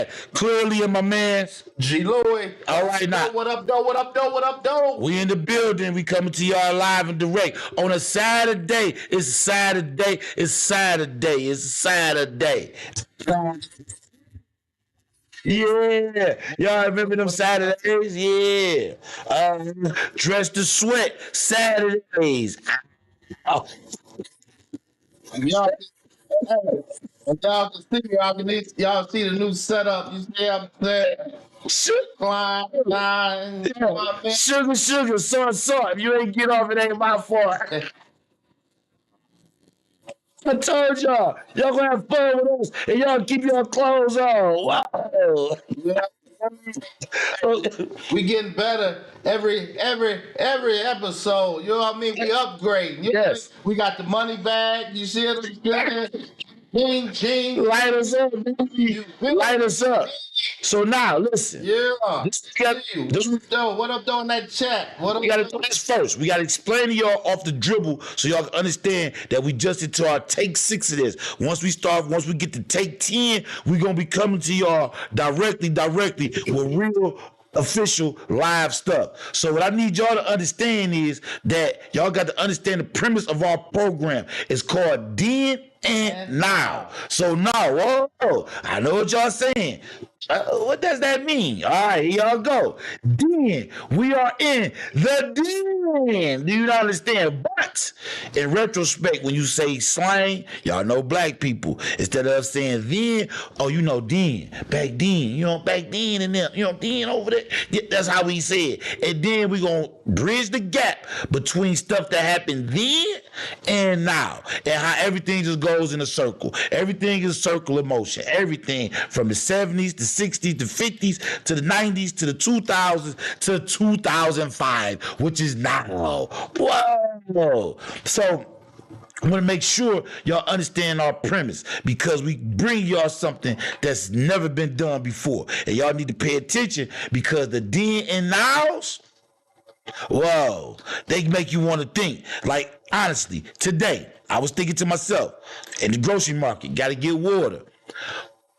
got Clearly and my man. G. Louis. All right, now. What up, though? What up, though? What up, though? We in the building. We coming to y'all live and direct on a Saturday. It's Saturday. It's Saturday. It's Saturday. Yeah, y'all remember them Saturdays? Yeah, Dress to Sweat Saturdays. Oh, If y'all, if y'all can see, y'all see the new setup. You see what I'm saying? Line. You know what I mean? sugar, salt. If you ain't get off, it ain't my fault. I told y'all gonna have fun with us, and y'all keep your clothes on. Wow. Yeah. We getting better every episode. You know what I mean? We upgrade. You know what I mean? Yes. We got the money bag. You see it? Ching. Light us up, baby. Light us up. So now, listen. Yeah. What up, though, in that chat? What up? We gotta do this first. We gotta explain to y'all off the dribble so y'all can understand that we just into our take 6 of this. Once we get to take 10, we gonna be coming to y'all directly with real official live stuff. So what I need y'all to understand is that y'all got to understand the premise of our program. It's called Then and Now. So now, I know what y'all saying. What does that mean? All right, here y'all go. Then we are in the den. Do you not understand? But in retrospect, when you say slang, y'all know black people. Instead of saying then, you know then, back then, back then and then, then over there. Yeah, that's how we say it. And then we gonna bridge the gap between stuff that happened then and now, and how everything just goes in a circle. Everything is circle of motion. Everything from the 70s, the 60s, the 50s, to the 90s, to the 2000s, to 2005, which is now. Whoa. So I want to make sure y'all understand our premise, because we bring y'all something that's never been done before. And y'all need to pay attention, because the then and nows, whoa, they make you want to think. Like, honestly, today, I was thinking to myself, in the grocery market, got to get water.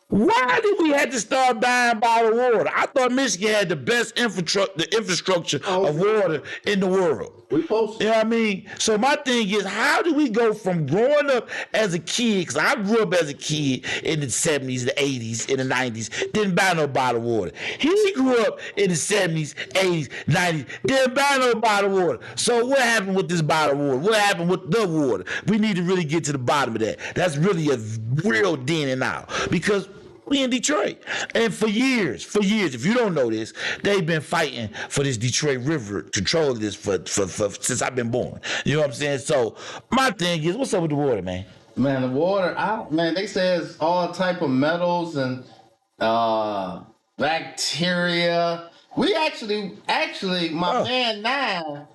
Why did we have to start buying bottled water? I thought Michigan had the best infrastructure of water in the world. We posted. You know what I mean? So my thing is, how do we go from growing up as a kid, because I grew up as a kid in the 70s, the 80s, in the 90s, didn't buy no bottled water. He grew up in the 70s, 80s, 90s, didn't buy no bottled water. So what happened with this bottled water? What happened with the water? We need to really get to the bottom of that. That's really a real then and now, because we in Detroit. And for years, if you don't know this, they've been fighting for this Detroit River, control this for since I've been born. You know what I'm saying? So my thing is, what's up with the water, man? Man, the water, they say it's all type of metals and bacteria. We actually, man now,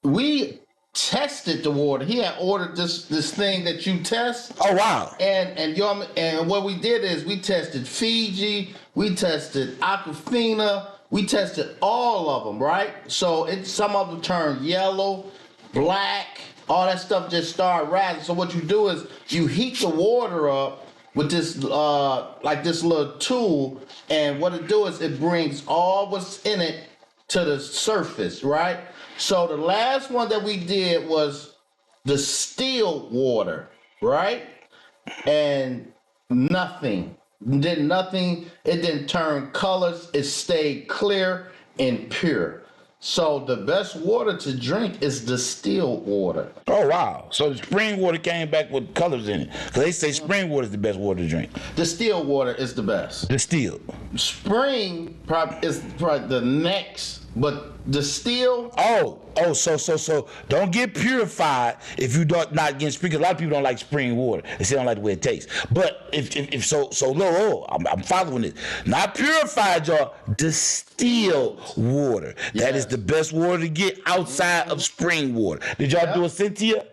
we tested the water. He had ordered this thing that you test. Oh wow! And what we did is we tested Fiji, we tested Aquafina, we tested all of them, right? So some of them turned yellow, black, all that stuff just started rising. So what you do is you heat the water up with this this little tool, and what it do is it brings all what's in it to the surface, right? So the last one that we did was the still water, right? And nothing. It didn't turn colors. It stayed clear and pure. So the best water to drink is distilled water. Oh wow! So the spring water came back with colors in it. Cause they say spring water is the best water to drink. Distilled water is the best. Distilled. Spring is probably the next, but distilled. So don't get purified if you don't not getting spring. 'Cause a lot of people don't like spring water. They say they don't like the way it tastes. But I'm following it. Not purified, y'all. Distilled water. Yes. That is the best water to get outside of spring water. Did y'all do a Cynthia?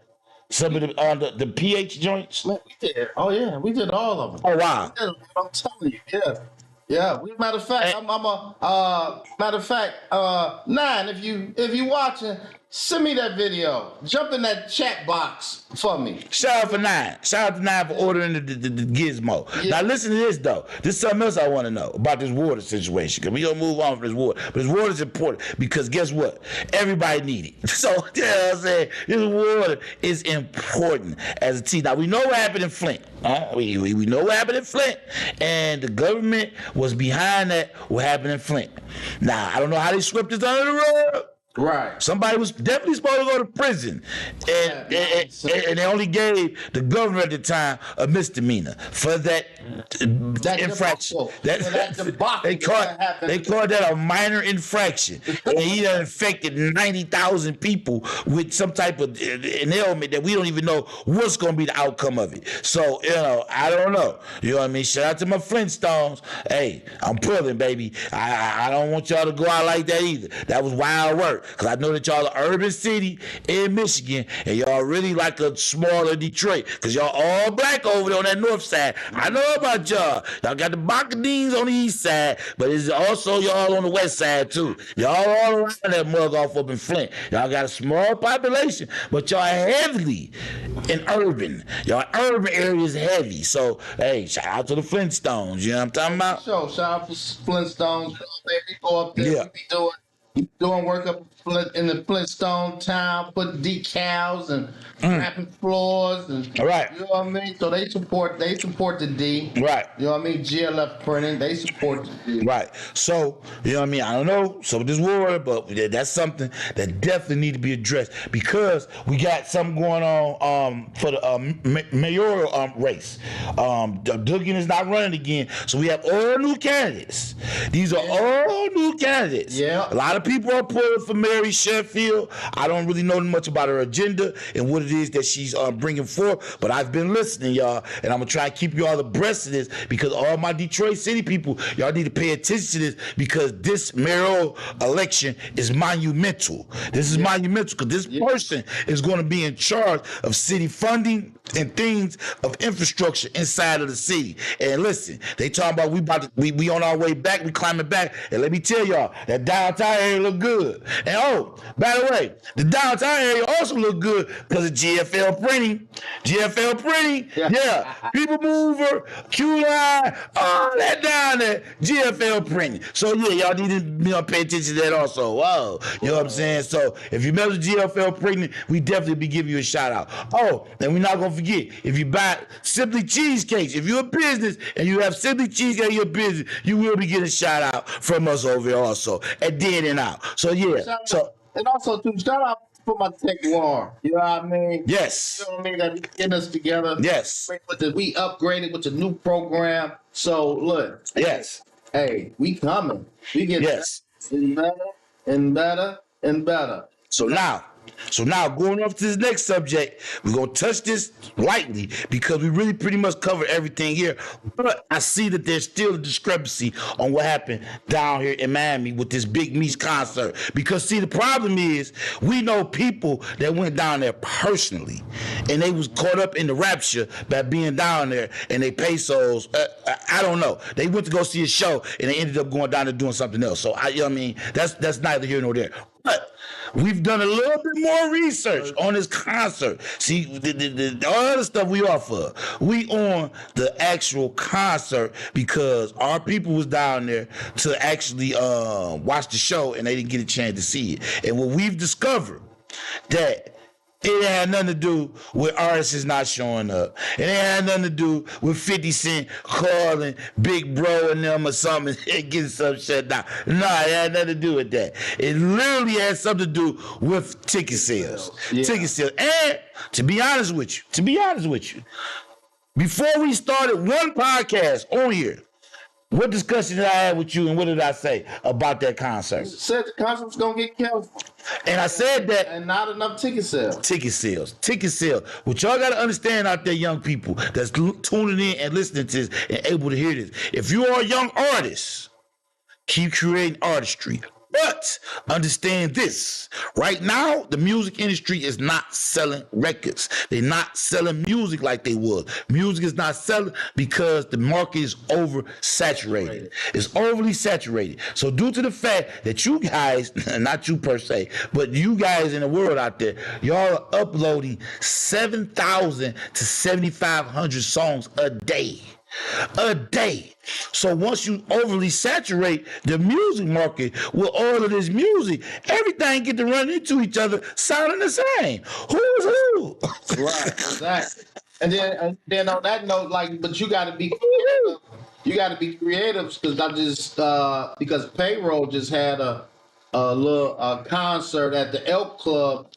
Some of the pH joints? We did. Oh yeah, we did all of them. Oh wow. I'm telling you, yeah. Yeah, matter of fact, Nine, if you watching, Send me that video. Jump in that chat box for me. Shout out for Nine. Shout out to Nine for ordering the gizmo. Yeah. Now listen to this though. This is something else I want to know about this water situation. Cause we gonna move on from this water. But this water is important because guess what? Everybody need it. So you know what I'm saying? This water is important as a team. Now we know what happened in Flint. We know what happened in Flint. And the government was behind that what happened in Flint. Now I don't know how they swept this under the rug. Right. Somebody was definitely supposed to go to prison, and they only gave the governor at the time a misdemeanor for that infraction. That debacle. They called that a minor infraction, and he done infected 90,000 people with some type of an ailment that we don't even know what's going to be the outcome of it. So you know, I don't know. You know what I mean? Shout out to my Flintstones. Hey, I'm pulling, baby. I don't want y'all to go out like that either. That was wild work. Because I know that y'all are urban city in Michigan, and y'all really like a smaller Detroit. Because y'all all black over there on that north side. I know about y'all. Y'all got the Bacadines on the east side, but it's also y'all on the west side too. Y'all all around that mug off up in Flint. Y'all got a small population, but y'all heavily in urban. Y'all urban areas heavy. So, hey, shout out to the Flintstones. You know what I'm talking about? Shout out for Flintstones. Baby, go up there. Yeah. We be doing work up in the Flintstone town, putting decals and wrapping floors and All right. you know what I mean? So they support the D. Right. You know what I mean? GLF printing, they support the D. Right. So, you know what I mean? I don't know. So this war, but that's something that definitely need to be addressed because we got something going on for the mayoral race. Duggan is not running again. So we have all new candidates. These are all new candidates. Yeah. A lot of people are pulling for Mary Sheffield. I don't really know much about her agenda and what it is that she's bringing forth, but I've been listening, y'all, and I'm going to try to keep you all abreast of this because all my Detroit City people, y'all need to pay attention to this because this mayoral election is monumental. This is monumental because this person is going to be in charge of city funding and things of infrastructure inside of the city. And listen, they talking about we on our way back, we climbing back, and let me tell y'all, that downtown area look good. And oh, by the way, the downtown area also look good because of GFL printing. GFL printing, yeah. People mover, Q line, all that down there, GFL printing. So yeah, y'all need to pay attention to that also. Whoa, you know what I'm saying? So if you mess with GFL printing, we definitely be giving you a shout out. Oh, and we're not gonna forget, if you buy Simply Cheesecakes, if you're a business and you have Simply Cheesecake in your business, you will be getting a shout out from us over here also at Dead and Out. So yeah, and also too, shout out for my tech war. You know what I mean? Yes. You know what I mean? That we getting us together. Yes. We upgraded with the new program. So look. Yes. Hey, we coming. We get better and better and better. So now going off to this next subject, we're going to touch this lightly because we really pretty much covered everything here. But I see that there's still a discrepancy on what happened down here in Miami with this Big Meech concert. Because see, the problem is we know people that went down there personally and they was caught up in the rapture by being down there and they pesos. I don't know. They went to go see a show and they ended up going down there doing something else. So you know what I mean? That's neither here nor there. But we've done a little bit more research on this concert. See, the other stuff we offer, we on the actual concert because our people was down there to actually watch the show and they didn't get a chance to see it. And what we've discovered that it had nothing to do with artists not showing up. It had nothing to do with 50 Cent calling Big Bro and them or something and getting something shut down. No, it had nothing to do with that. It literally had something to do with ticket sales. Yeah. Ticket sales. And to be honest with you, before we started one podcast on here, what discussion did I have with you and what did I say about that concert? Said the concert was going to get canceled. And I said that. And not enough ticket sales. Ticket sales. What y'all got to understand out there, young people that's tuning in and listening to this and able to hear this. If you are a young artist, keep creating artistry. But understand this. Right now, the music industry is not selling records. They're not selling music like they would. Music is not selling because the market is oversaturated. It's overly saturated. So due to the fact that you guys, not you per se, but you guys in the world out there, y'all are uploading 7,000 to 7,500 songs a day. A day. So once you overly saturate the music market with all of this music, everything get to run into each other, sounding the same. Who's who? Right, exactly. And then on that note, like, but you got to be creative. You got to be creative because because Payroll just had a little concert at the Elk Club.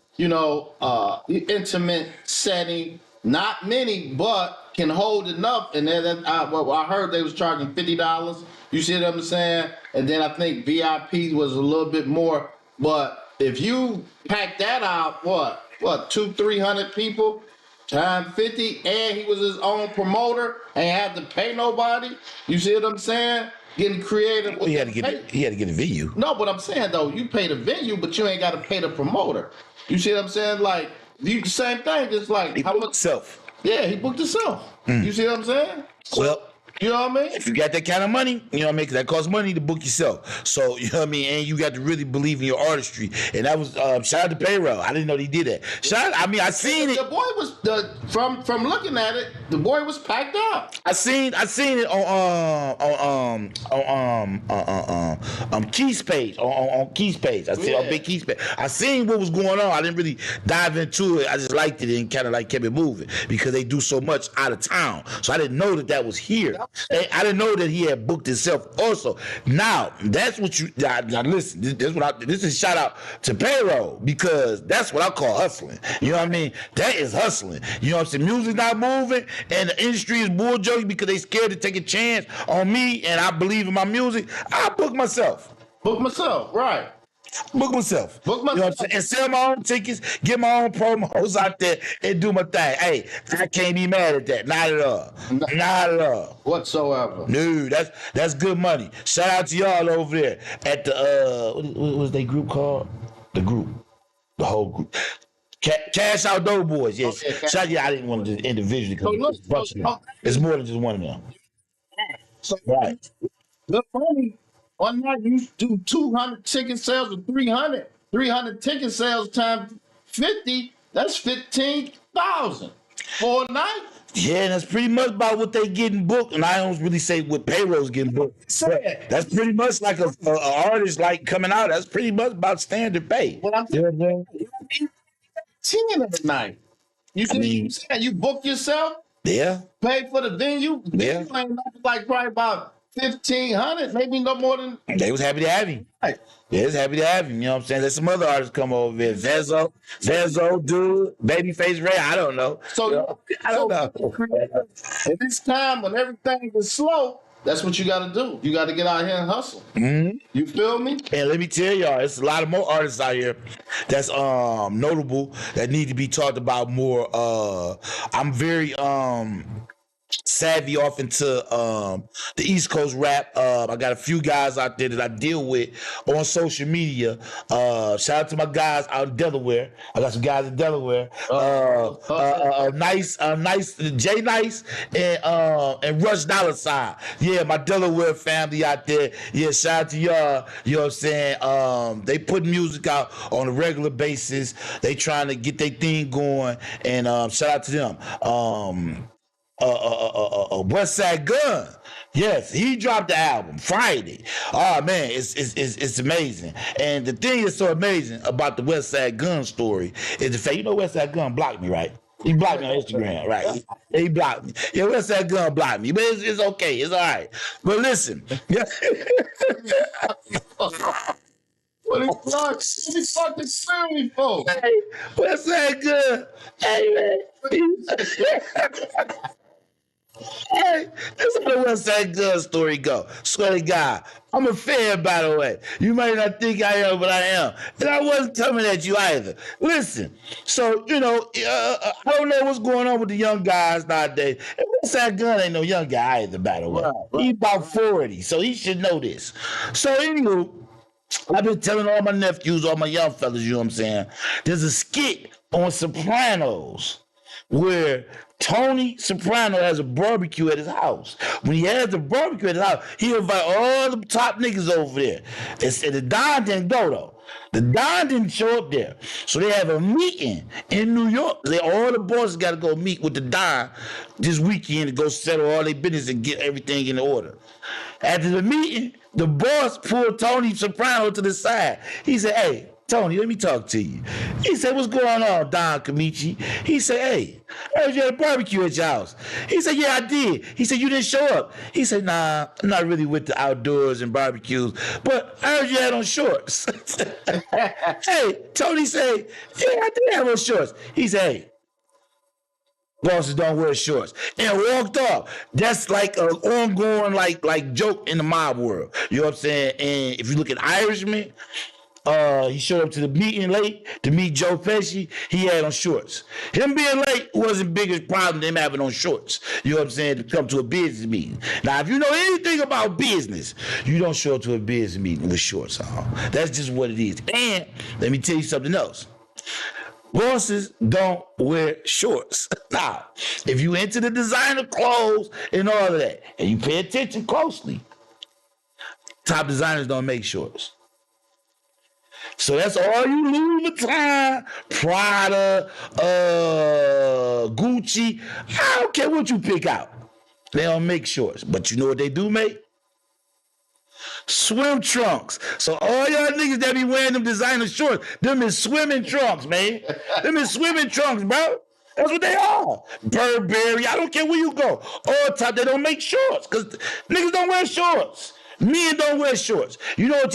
Intimate setting, not many, but can hold enough. And then I heard they was charging $50. You see what I'm saying? And then I think VIP was a little bit more. But if you pack that out, what 200-300 people times 50, and he was his own promoter and had to pay nobody. You see what I'm saying? Getting creative. Well, he had to get a venue. No, but I'm saying though, you pay the venue, but you ain't got to pay the promoter. You see what I'm saying? Like the same thing. Just like He booked himself. Yeah, he booked himself. You see what I'm saying? Well, you know what I mean? if you got that kind of money, you know what I mean? 'Cause that costs money to book yourself. So, you know what I mean? And you got to really believe in your artistry. And that was, shout out to Payroll. I didn't know he did that. I seen it. The boy was, from looking at it, the boy was packed out. I seen it on Keith's page, on Keith's page. I see on Big Keith's page. I seen what was going on. I didn't really dive into it. I just liked it and kind of like kept it moving because they do so much out of town. So I didn't know that was here. I didn't know that he had booked himself also. Now that's what you now listen. This is a shout out to Payroll because that's what I call hustling. You know what I mean? That is hustling. You know what I'm saying? Music's not moving and the industry is bull joking because they scared to take a chance on me and I believe in my music. I book myself. Book myself, right? Book myself. Book You know what I'm myself. saying? And sell my own tickets, get my own promos out there, and do my thing. Hey, I can't be mad at that. Not at all. Not at all. Whatsoever. No, that's good money. Shout out to y'all over there at the what was they group called? The whole group. Cash Out Dope Boys, yes. Okay, Shout out, I didn't want to just individually because So it's a bunch of them. look, It's more than just one of them. So Right. the funny, one night you do 200 ticket sales or 300 ticket sales times 50, that's 15,000 for a night. Yeah, and that's pretty much about what they getting booked. And I don't really say what Payroll's getting booked. But that's pretty much like a artist like coming out. That's pretty much about standard pay. But I'm You know what I'm saying? 10 of a night. You see what I'm saying? You book yourself, Yeah. pay for the venue. Yeah. Venue ain't nothing like probably about 1,500, maybe no more than. They was happy to have him. Right. They was happy to have him. You know what I'm saying? There's some other artists come over here. Vezo, dude, Babyface Ray. I don't know. So I don't know. At this time when everything is slow, that's what you got to do. You got to get out here and hustle. Mm-hmm. You feel me? And let me tell y'all, it's a lot of more artists out here that's notable that need to be talked about more. I'm very savvy off into the East Coast rap. I got a few guys out there that I deal with on social media. Shout out to my guys out in Delaware. I got some guys in Delaware. Nice Jay Nice and Rush Dollar Sign. Yeah, my Delaware family out there. Yeah, shout out to y'all. You know what I'm saying? They put music out on a regular basis. They trying to get their thing going, and shout out to them. West Side Gun. Yes, he dropped the album Friday. Oh man, it's amazing. And the thing is so amazing about the West Side Gun story is the fact, West Side Gun blocked me, right? He blocked me on Instagram, right? He blocked me. Yeah, West Side Gun blocked me, but it's okay. It's all right. But listen. What he fucking suing me for? Hey, West Side Gun. Hey, man. Hey, that's how the West Side Gun story go. Swear to God. I'm a fan, by the way. You might not think I am, but I am. And I wasn't coming at you either. Listen, so, I don't know what's going on with the young guys nowadays. And West Side Gun ain't no young guy either, by the way. Right. He about 40, so he should know this. So, anywho, I've been telling all my nephews, all my young fellas, you know what I'm saying? There's a skit on Sopranos where Tony Soprano has a barbecue at his house. When he has the barbecue at his house, he invite all the top niggas over there. And the Don didn't go though. The Don didn't show up there. So they have a meeting in New York. All the bosses got to go meet with the Don this weekend to go settle all their business and get everything in order. After the meeting, the boss pulled Tony Soprano to the side. He said, hey, Tony, let me talk to you. He said, what's going on, Don Camici? He said, hey, I heard you had a barbecue at your house. He said, yeah, I did. He said, you didn't show up. He said, nah, I'm not really with the outdoors and barbecues, but I heard you had on shorts. Hey, Tony said, yeah, I did have on shorts. He said, hey, bosses don't wear shorts, and walked off. That's like an ongoing like joke in the mob world. You know what I'm saying? And if you look at Irishman, he showed up to the meeting late to meet Joe Pesci. He had on shorts. Him being late wasn't biggest problem than him having on shorts. You know what I'm saying? To come to a business meeting. Now, if you know anything about business, you don't show up to a business meeting with shorts on. That's just what it is. And let me tell you something else. Bosses don't wear shorts. Now, if you into the designer clothes and all of that, and you pay attention closely, top designers don't make shorts. So that's all you Louis Vuitton, Prada, Gucci. I don't care what you pick out. They don't make shorts. But you know what they do make? Swim trunks. So all y'all niggas that be wearing them designer shorts, them is swimming trunks, man. Them is swimming trunks, bro. That's what they are. Burberry, I don't care where you go. All top, they don't make shorts because niggas don't wear shorts. Men don't wear shorts. You know what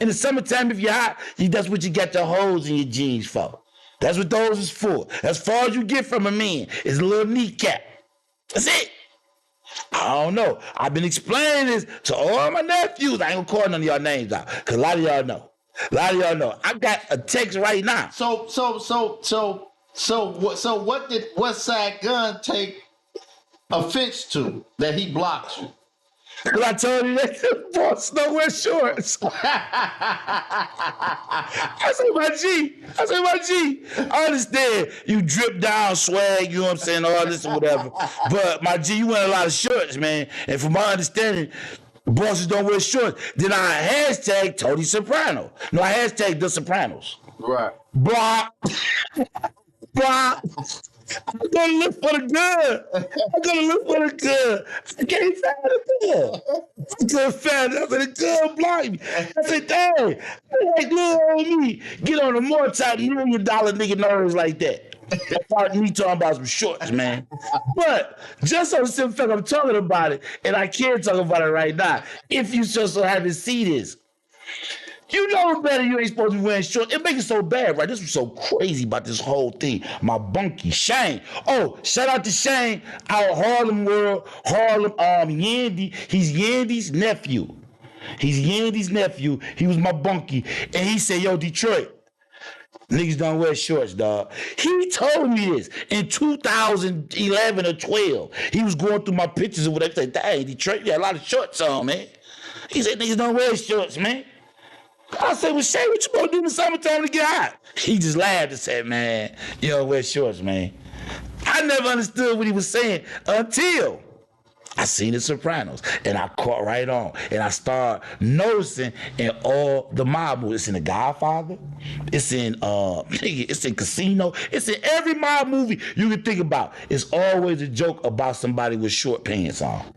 in the summertime, if you're hot, that's what you got your holes in your jeans for. That's what those is for. As far as you get from a man is a little kneecap. That's it. I don't know. I've been explaining this to all my nephews. I ain't gonna call none of y'all names out, because a lot of y'all know. I got a text right now. So what did Westside Gun take offense to that he blocked you? Because I told you that boss don't wear shorts. I say, my G, I understand you drip down swag, you know what I'm saying, all this or whatever. But my G, you wear a lot of shorts, man. And from my understanding, bosses don't wear shorts. Then I hashtag Tony Soprano. No, I hashtag The Sopranos. Right. Blah. I'm gonna look for the good. I can't find the good. I couldn't find it. I said, the good blocked me. I said, dang, like little old me get on a multi-million dollar nigga nerves like that. That part me talking about some shorts, man. But just on the simple fact I'm talking about it, and I can't talk about it right now, if you just so haven't seen this. You know better you ain't supposed to be wearing shorts. It makes it so bad, right? This was so crazy about this whole thing. My bunkie, Shane. Oh, shout out to Shane out Harlem World, Yandy. He's Yandy's nephew. He was my bunkie. And he said, yo, Detroit, niggas don't wear shorts, dog. He told me this in 2011 or 12. He was going through my pictures or whatever. He said, dang, Detroit, you got a lot of shorts on, man. He said, niggas don't wear shorts, man. I said, well, Shay, what you supposed to do in the summertime to get hot? He just laughed and said, man, you don't wear shorts, man. I never understood what he was saying until I seen The Sopranos, and I caught right on. And I started noticing in all the mob movies. It's in The Godfather. It's in Casino. It's in every mob movie you can think about. It's always a joke about somebody with short pants on.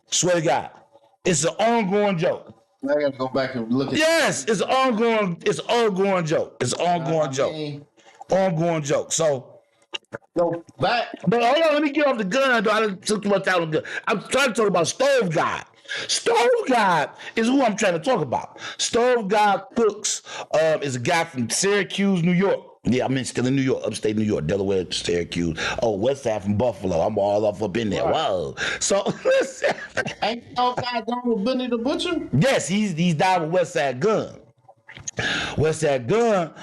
Swear to God. It's an ongoing joke. I gotta go back and look at Yes, it's ongoing joke. Ongoing joke. So back. but hold on, let me get off the gun. Though. I done took too much time on the gun. I'm trying to talk about Stove God. Stove God is who I'm trying to talk about. Stove God Cooks is a guy from Syracuse, New York. Yeah, I'm still in New York, upstate New York, Delaware, Syracuse. Oh, West Side from Buffalo. I'm all up in there. Right. Whoa. So listen. Ain't Stove God done with Benny the Butcher? Yes, he's down with West Side Gun. West Side Gun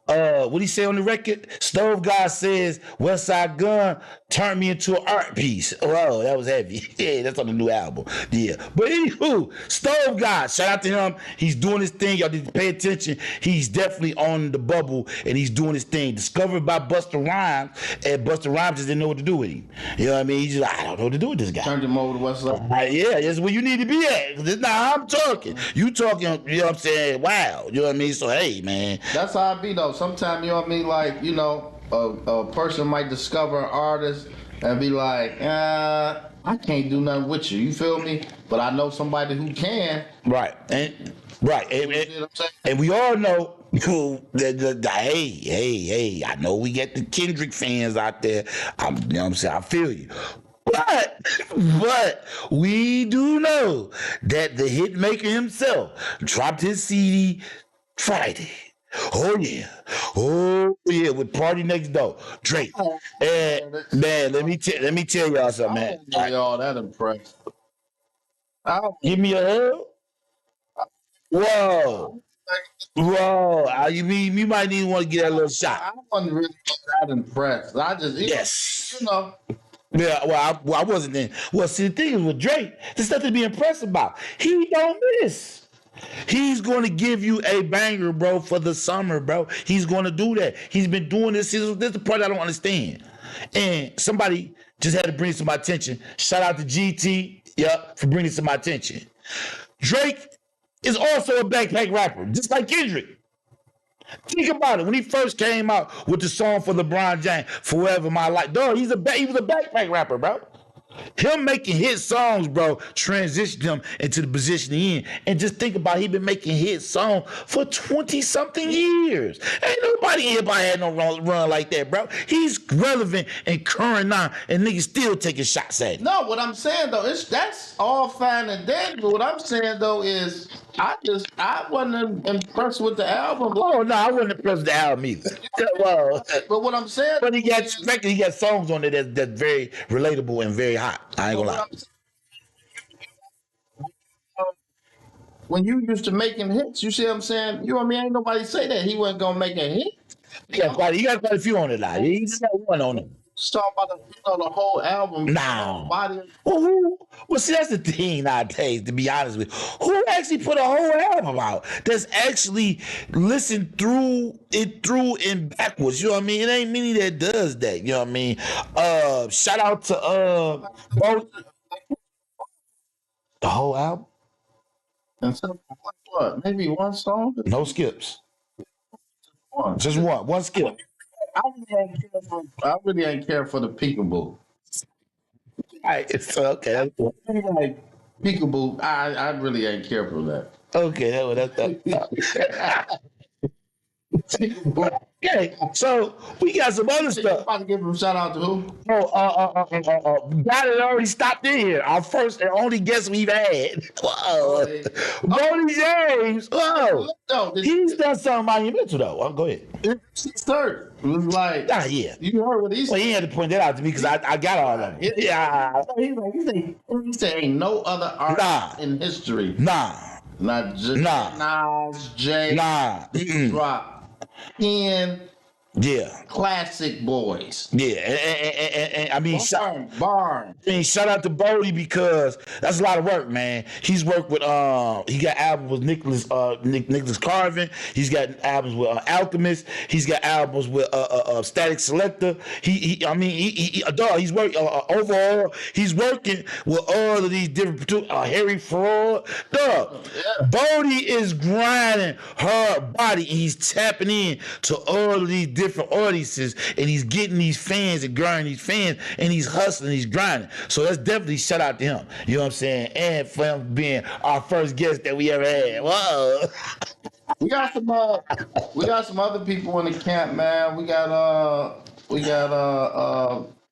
what he say on the record? Stove God says West Side Gun turned me into an art piece. Whoa, that was heavy. Yeah, that's on the new album. Yeah. But anywho, Stove God, shout out to him. He's doing his thing. Y'all need to pay attention. He's definitely on the bubble and he's doing his thing. Discovered by Busta Rhymes, and Busta Rhymes just didn't know what to do with him. You know what I mean? He's just like, I don't know what to do with this guy. Turned him over to West Side. Yeah, that's where you need to be at. This not how I'm talking. You talking, you know what I'm saying? Wow. You know what I mean? So, hey, man. That's how I be, though. Sometimes, you know what I mean? Like, you know, a person might discover an artist and be like, I can't do nothing with you. You feel me? But I know somebody who can. Right. And we all know hey, I know we get the Kendrick fans out there. You know what I'm saying? I feel you. But we do know that the hit maker himself dropped his CD Friday. Oh yeah, with Party Next Door, Drake. And man, let me tell y'all something, man. Y'all that impressed. Give me a hug. Whoa. You might even want to get that little shot. I wasn't really that impressed. I just, yes, you know. Yeah, well, I wasn't then. Well, see, the thing is with Drake, there's nothing to be impressed about. He don't miss. He's going to give you a banger, bro, for the summer, bro. He's going to do that. He's been doing this. This is the part I don't understand. And somebody just had to bring it to my attention. Shout out to GT, for bringing it to my attention. Drake is also a backpack rapper, just like Kendrick. Think about it. When he first came out with the song for LeBron James, Forever My Life, dog, he was a backpack rapper, bro. Him making hit songs, bro, transitioned him into the position he in. And just think about he been making hit songs for 20-something years. Ain't nobody in hip-hop had no run like that, bro. He's relevant and current now, and niggas still taking shots at him. No, what I'm saying, though, that's all fine and dandy. But what I'm saying, though, is I wasn't impressed with the album. Oh, no, I wasn't impressed with the album either. Well, but what I'm saying... But he got songs on it that's very relatable and very hot. I ain't gonna lie. When you used to making hits, you see what I'm saying? You know what I mean? Ain't nobody say that he wasn't gonna make a hit. He got quite a few on it now. He just got one on it. Just talking about the whole album. Nah. Body. Well, see, that's the thing nowadays, to be honest with you. Who actually put a whole album out that's actually listened through and backwards? You know what I mean? It ain't many that does that. You know what I mean? Shout out to the whole album. And so, what? Maybe one song? No skips. Just one. One skip. I really ain't care for the Peekaboo. All right, it's okay. Like Peekaboo, I really ain't care for that. Okay, that. Okay, so we got some other stuff. About to give him a shout out to who? Guy that already stopped in here. Our first and only guest we've had. Whoa. Brody James. Whoa. He's done something monumental though. Go ahead. It's third. It was like, yeah. You heard what he said. Well, he had to point that out to me because I got all of them. Yeah. He said ain't no other artist in history. Not just Nas, Jay, Drop. 10 classic boys. Yeah, and I mean, Barn. Shout out to Bodie because that's a lot of work, man. He's worked with he got albums with Nicholas Carvin. He's got albums with Alchemist. He's got albums with Static Selector. He's working overall. He's working with all of these different Harry Fraud. Dog, Bodie is grinding hard body and he's tapping in to all of these different audiences and he's getting these fans and grinding these fans and he's hustling, he's grinding. So that's definitely shout out to him. You know what I'm saying? And for him being our first guest that we ever had. Whoa. We got some other people in the camp, man. We got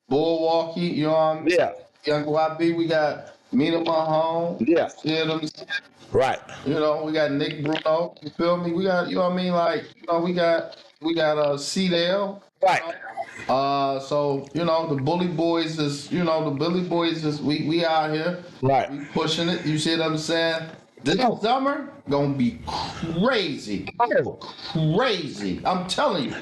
Bullwalkie, you know what I mean? Yeah. Young YB, we got Mina Mahone. Yeah. You know what I'm saying? Right. You know, we got Nick Bruno. You feel me? We got, you know what I mean? Like, you know, we got C-Dale. Right. So, you know, the Bully Boys is, we out here. Right. We pushing it. You see what I'm saying? This summer gonna be crazy. Crazy. I'm telling you.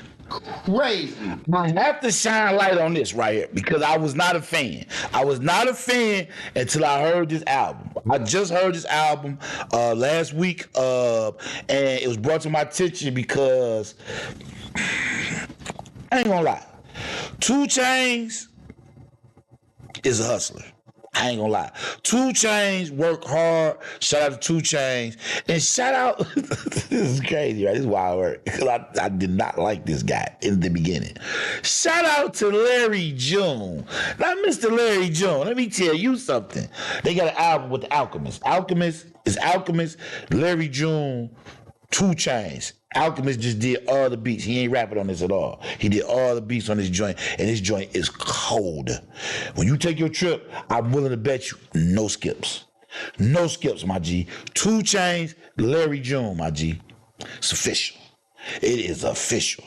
Crazy. I have to shine light on this right here because I was not a fan. I was not a fan until I heard this album. I just heard this album last week, and it was brought to my attention because I ain't gonna lie, 2 Chainz is a hustler. I ain't gonna lie. 2 Chainz work hard. Shout out to 2 Chainz. And shout out, this is crazy, right? This is wild work. Because I did not like this guy in the beginning. Shout out to Larry June. Now, Mr. Larry June, let me tell you something. They got an album with the Alchemist. Alchemist, Larry June, 2 Chainz. Alchemist just did all the beats. He ain't rapping on this at all. He did all the beats on this joint, and this joint is cold. When you take your trip, I'm willing to bet you no skips. No skips, my G. 2 Chainz, Larry June, my G. It's official. It is official.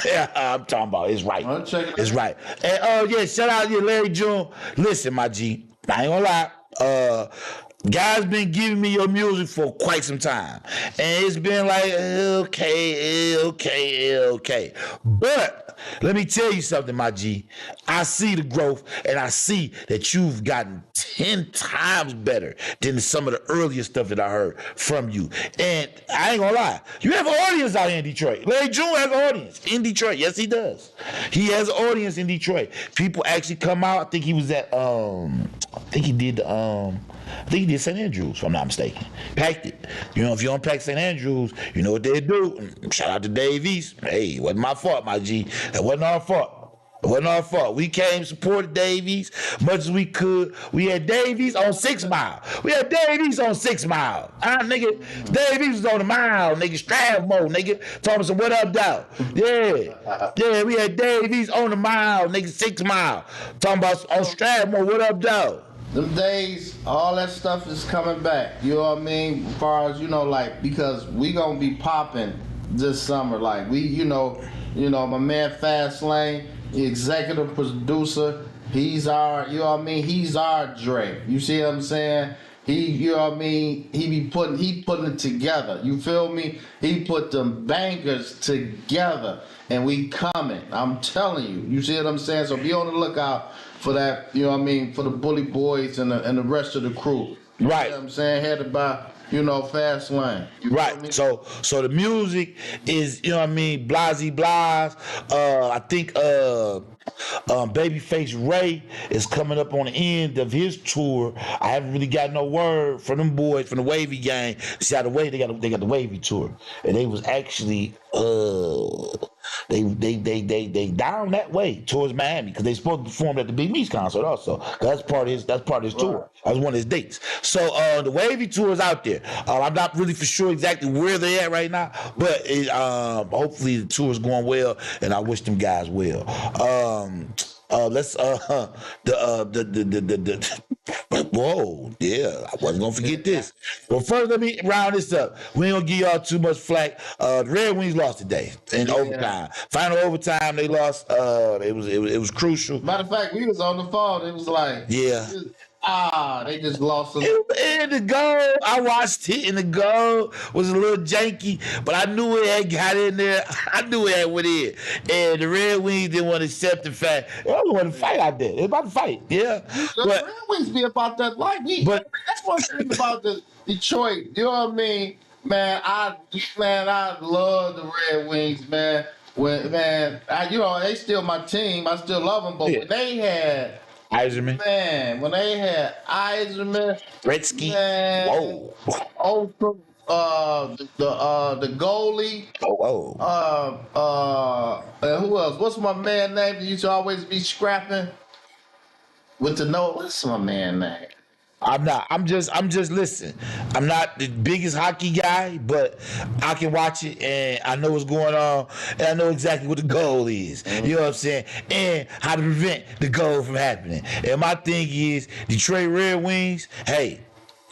Yeah, I'm talking about it's right. It's right. And yeah, shout out to Larry June. Listen, my G, I ain't gonna lie. Guys been giving me your music for quite some time. And it's been like, okay. But let me tell you something, my G. I see the growth and I see that you've gotten 10 times better than some of the earlier stuff that I heard from you. And I ain't gonna lie, you have an audience out here in Detroit. Larry June has an audience in Detroit. Yes, he does. He has an audience in Detroit. People actually come out. I think he was at, I think he did St. Andrews, if I'm not mistaken. Packed it. You know, if you unpack St. Andrews, you know what they do. Shout out to Dave East. Hey, it wasn't my fault, my G. It wasn't our fault. We came, supported Dave East much as we could. We had Dave East on 6 Mile. Nigga, Dave East was on the mile, nigga. Strathmore, nigga. Told us, what up, dog? Yeah, we had Dave East on the mile, nigga, 6 Mile. Talking about on Strathmore, what up, dog? Them days, all that stuff is coming back. You know what I mean? As far as, you know, like, because we gonna be popping this summer. Like, we, you know, my man Fast Lane, the executive producer, he's our, you know what I mean? He's our Dre. You see what I'm saying? He, you know what I mean? He putting it together. You feel me? He put them bangers together, and we coming. I'm telling you. You see what I'm saying? So be on the lookout for that, you know what I mean, for the Bully Boys and the rest of the crew. You right. know what I'm saying? Headed by, you know, Fast Lane. Right. So the music is, you know what I mean, Blasey Blase. I think Babyface Ray is coming up on the end of his tour. I haven't really got no word from them boys from the Wavy gang. See how the way they got the Wavy tour, and they was actually they down that way towards Miami because they supposed to perform at the Big Meats concert also. That's part of his tour. That was one of his dates. So the Wavy tour is out there. I'm not really for sure exactly where they're at right now, but hopefully the tour is going well, and I wish them guys well. Whoa, yeah, I wasn't gonna forget this. But first, let me round this up. We ain't gonna give y'all too much flack. The Red Wings lost today in overtime. Final overtime, they lost. It was crucial. Matter of fact, we was on the phone. It was like, yeah. They just lost. In the goal, I watched it, and the goal was a little janky, but I knew it had got in there. I knew it had went in. And the Red Wings didn't want to accept the fact. They don't want to fight out there. They're about to fight, yeah. The Red Wings be about that life. That's one thing about the Detroit. You know what I mean? Man, I love the Red Wings, man. They still my team. I still love them, but when they had Yzerman. Man, when they had Yzerman, Gretzky, whoa, the goalie, and who else? What's my man name that used to always be scrapping with the no? What's my man name? I'm just listen. I'm not the biggest hockey guy, but I can watch it and I know what's going on and I know exactly what the goal is. Mm-hmm. You know what I'm saying? And how to prevent the goal from happening. And my thing is Detroit Red Wings, hey,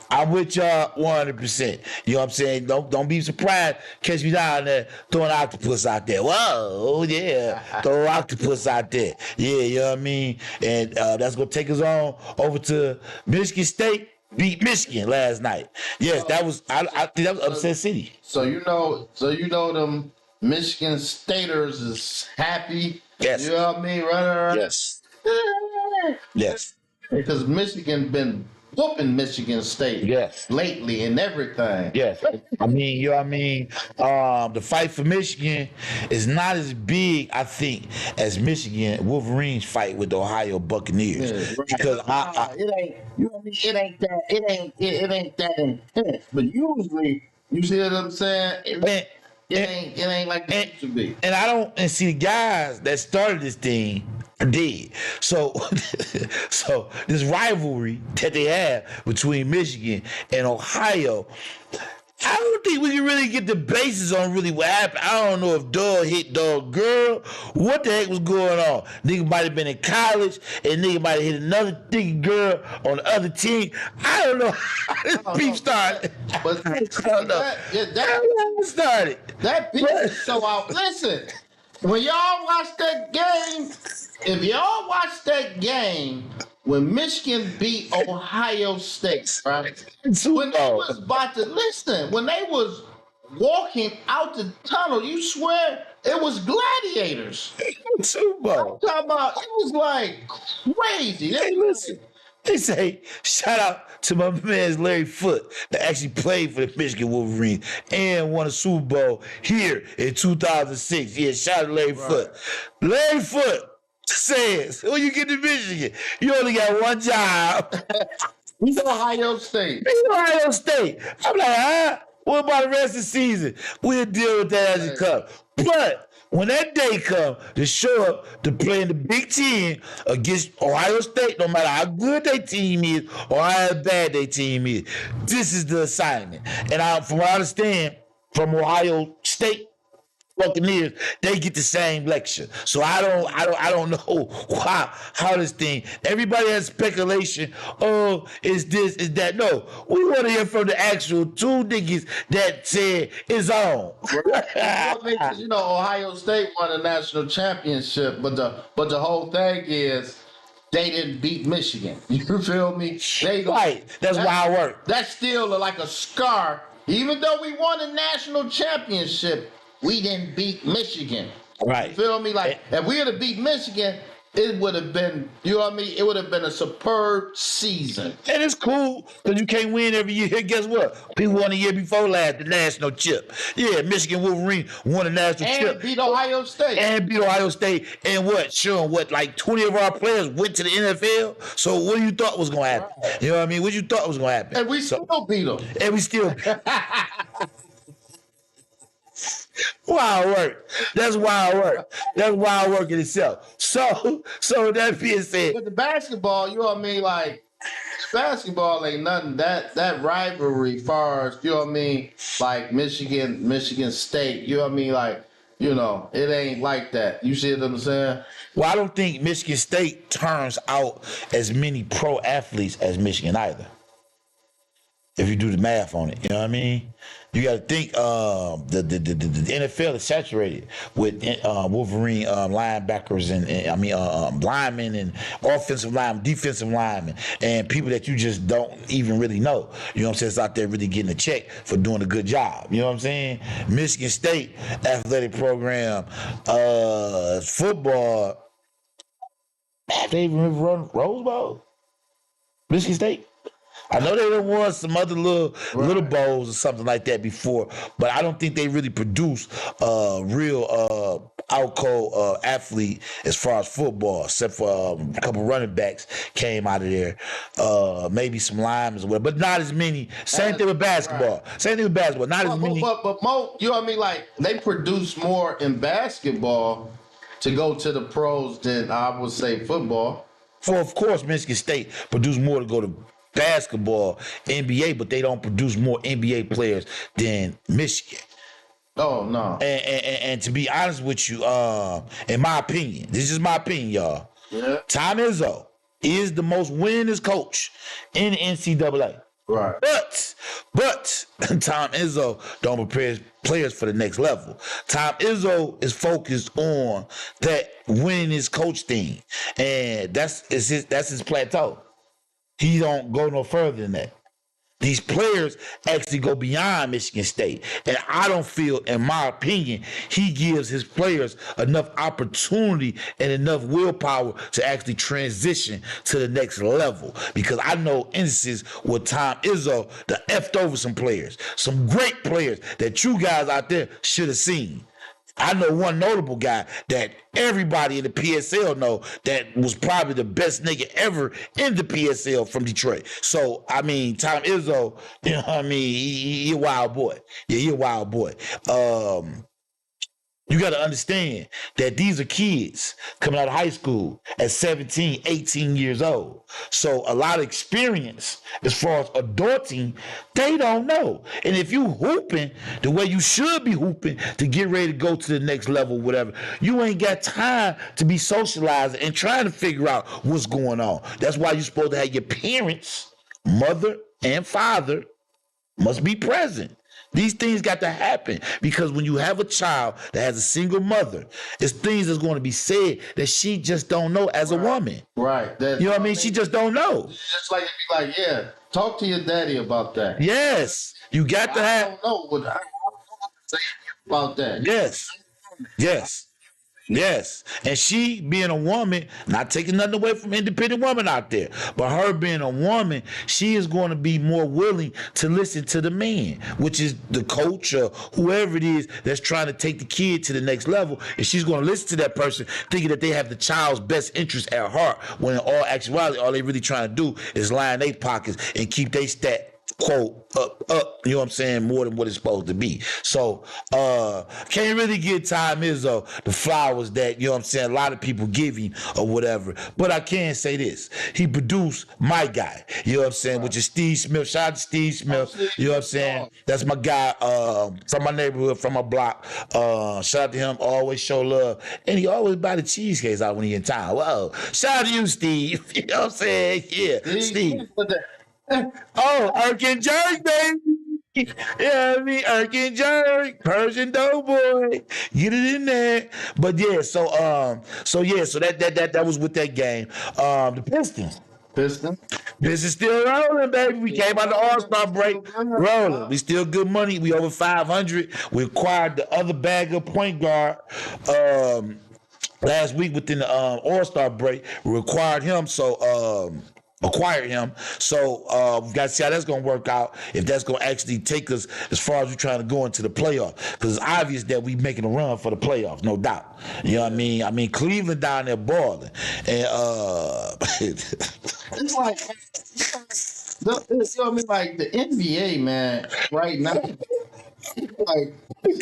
I'm with y'all 100%. You know what I'm saying? Don't be surprised. Catch me down there throwing octopus out there. Whoa, yeah. Throw octopus out there. Yeah, you know what I mean? And that's going to take us on over to Michigan State beat Michigan last night. Yes, that was. I think that was upset city. So them Michigan Staters is happy. Yes. You know what I mean? Running around. Yes. Yes. Because Michigan been whooping Michigan State Yes. lately and everything. Yes. I mean, you know what I mean? The fight for Michigan is not as big, I think, as Michigan Wolverines fight with the Ohio Buccaneers. Yeah, right. Because it ain't you know what I mean? It ain't that intense. But usually you see what I'm saying? It ain't like it used to be. And I don't and see the guys that started this thing are dead. So so this rivalry that they have between Michigan and Ohio, I don't think we can really get the basis on really what happened. I don't know if dog hit dog girl. What the heck was going on? Nigga might have been in college and nigga might have hit another nigga girl on the other team. I don't know how this beef started. But I don't know. that Started. beef is so out. Listen, when y'all watch that game, if y'all watch that game when Michigan beat Ohio State, right? When they was about to listen, when they was walking out the tunnel, you swear it was gladiators. Super Bowl. Talking about it was like crazy. Hey, listen. They say, shout out to my man Larry Foote that actually played for the Michigan Wolverines and won a Super Bowl here in 2006. Yeah, shout out to Larry Foote. Larry Foote says, when you get to Michigan, you only got one job. He's Ohio State. He's Ohio State. I'm like, huh? What about the rest of the season? We'll deal with that as it comes. But when that day comes to show up to play in the Big Ten against Ohio State, no matter how good their team is or how bad their team is, this is the assignment. And from what I understand, from Ohio State Buccaneers, they get the same lecture. So I don't know how this thing. Everybody has speculation. Oh, is this, is that? No, we want to hear from the actual two niggas that said it's on. You know, Ohio State won a national championship, but the whole thing is they didn't beat Michigan. You feel me? Right. That's why I work. That's still like a scar. Even though we won a national championship, we didn't beat Michigan. Right. You feel me? Like, if we had to beat Michigan, it would have been, you know what I mean? It would have been a superb season. And it's cool because you can't win every year. Guess what? People won the year before last, the national chip. Yeah, Michigan Wolverine won the national chip. And beat Ohio State. And what? Sure, like 20 of our players went to the NFL? So what you thought was going to happen? Right. You know what I mean? What you thought was going to happen? And we still beat them. And we still wild work. That's wild work. That's wild work in itself. So that being said, but the basketball, you know what I mean? Like, basketball ain't nothing. That rivalry, far as, you know what I mean? Like Michigan State, you know what I mean? Like, you know, it ain't like that. You see what I'm saying? Well, I don't think Michigan State turns out as many pro athletes as Michigan either. If you do the math on it, you know what I mean? You got to think the NFL is saturated with Wolverine linebackers and linemen and offensive linemen, defensive linemen, and people that you just don't even really know. You know what I'm saying? It's out there really getting a check for doing a good job. You know what I'm saying? Michigan State athletic program, football. Have they even run Rose Bowl? Michigan State? I know they done won some other little bowls or something like that before, but I don't think they really produce a real out-cold athlete as far as football, except for a couple running backs came out of there, maybe some linemen as well, but not as many. Same thing with basketball. Right. Same thing with basketball. Not as many. But Mo, you know what I mean? Like, they produce more in basketball to go to the pros than I would say football. For of course, Michigan State produce more to go to basketball, NBA, but they don't produce more NBA players than Michigan. Oh no! And to be honest with you, in my opinion, this is my opinion, y'all. Yeah. Tom Izzo is the most winningest coach in the NCAA. Right. But Tom Izzo don't prepare players for the next level. Tom Izzo is focused on that winning his coach thing, and that's his plateau. He don't go no further than that. these players actually go beyond Michigan State. And I don't feel, in my opinion, he gives his players enough opportunity and enough willpower to actually transition to the next level. Because I know instances where Tom Izzo done effed over some players, some great players that you guys out there should have seen. I know one notable guy that everybody in the PSL know that was probably the best nigga ever in the PSL from Detroit. So, I mean, Tom Izzo, you know what I mean, he a wild boy. Yeah, he a wild boy. You got to understand that these are kids coming out of high school at 17, 18 years old. So a lot of experience as far as adulting, they don't know. And if you hooping the way you should be hooping to get ready to go to the next level, whatever, you ain't got time to be socializing and trying to figure out what's going on. That's why you're supposed to have your parents, mother and father, must be present. These things got to happen because when you have a child that has a single mother, it's things that's going to be said that she just don't know as a woman. Right. You know what I mean? She just don't know. Just like, yeah, talk to your daddy about that. Yes. You got to have. I don't know what I say about that. Yes. Yes. Yes. And she being a woman, not taking nothing away from independent woman out there, but her being a woman, she is going to be more willing to listen to the man, which is the coach or whoever it is that's trying to take the kid to the next level. And she's going to listen to that person thinking that they have the child's best interest at heart, when in all actuality, all they really trying to do is line their pockets and keep their stat quote up, you know what I'm saying, more than what it's supposed to be. So can't really give Tom Izzo the flowers that, you know what I'm saying, a lot of people give him or whatever. But I can say this, he produced my guy, you know what I'm saying, which is Steve Smith. Shout out to Steve Smith, you know what I'm saying, that's my guy from my neighborhood, from my block. Shout out to him, always show love, and he always buy the cheesecakes out when he in town. Whoa, shout out to you, Steve. You know what I'm saying? Yeah, Steve. Oh, Irk and Jerk, baby. Yeah, I mean, Irk and Jerk, Persian Doughboy. Get it in there. But yeah, so that was with that game. The Pistons. Pistons still rolling, baby. We came out the All-Star break rolling. We still good money. We over 500. We acquired the other bag of point guard. Last week within the All-Star break, we acquired him. So acquired him. So we've got to see how that's going to work out, if that's going to actually take us as far as we're trying to go into the playoffs. Because it's obvious that we're making a run for the playoffs, no doubt. You know what I mean? I mean, Cleveland down there balling. And it's like, you know what I mean? Like the NBA, man, right now. Like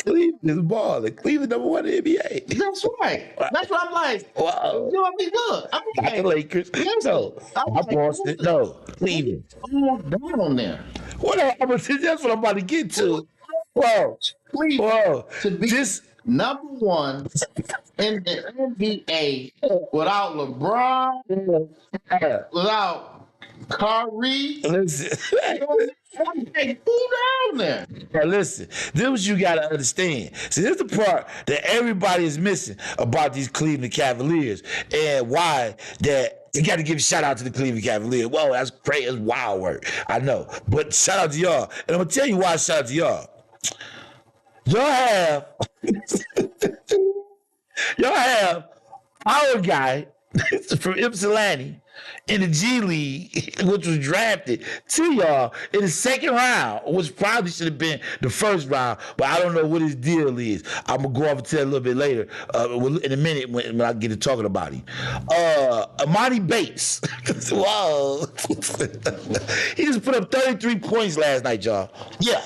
Cleveland is balling. Cleveland number one in the NBA. That's right. That's what I'm like. Wow. You know what I mean? Look, I'm Not like, the Lakers. No. Not Boston. No. Cleveland. down there. That's what I'm about to get to. Whoa. Cleveland to be number one in the NBA without LeBron, without Kyrie. Listen. Hey, who down there? Now listen, this is what you gotta understand. See, this is the part that everybody is missing about these Cleveland Cavaliers, and why that you got to give a shout out to the Cleveland Cavaliers. Whoa, that's crazy, that's wild work. I know, but shout out to y'all, and I'm gonna tell you why. Shout out to y'all. Y'all have our guy from Ypsilanti in the G League, which was drafted to y'all in the second round, which probably should have been the first round, but I don't know what his deal is. I'm going to go off and tell a little bit later, in a minute when I get to talking about him. Amani Bates. Whoa. He just put up 33 points last night, y'all. Yeah,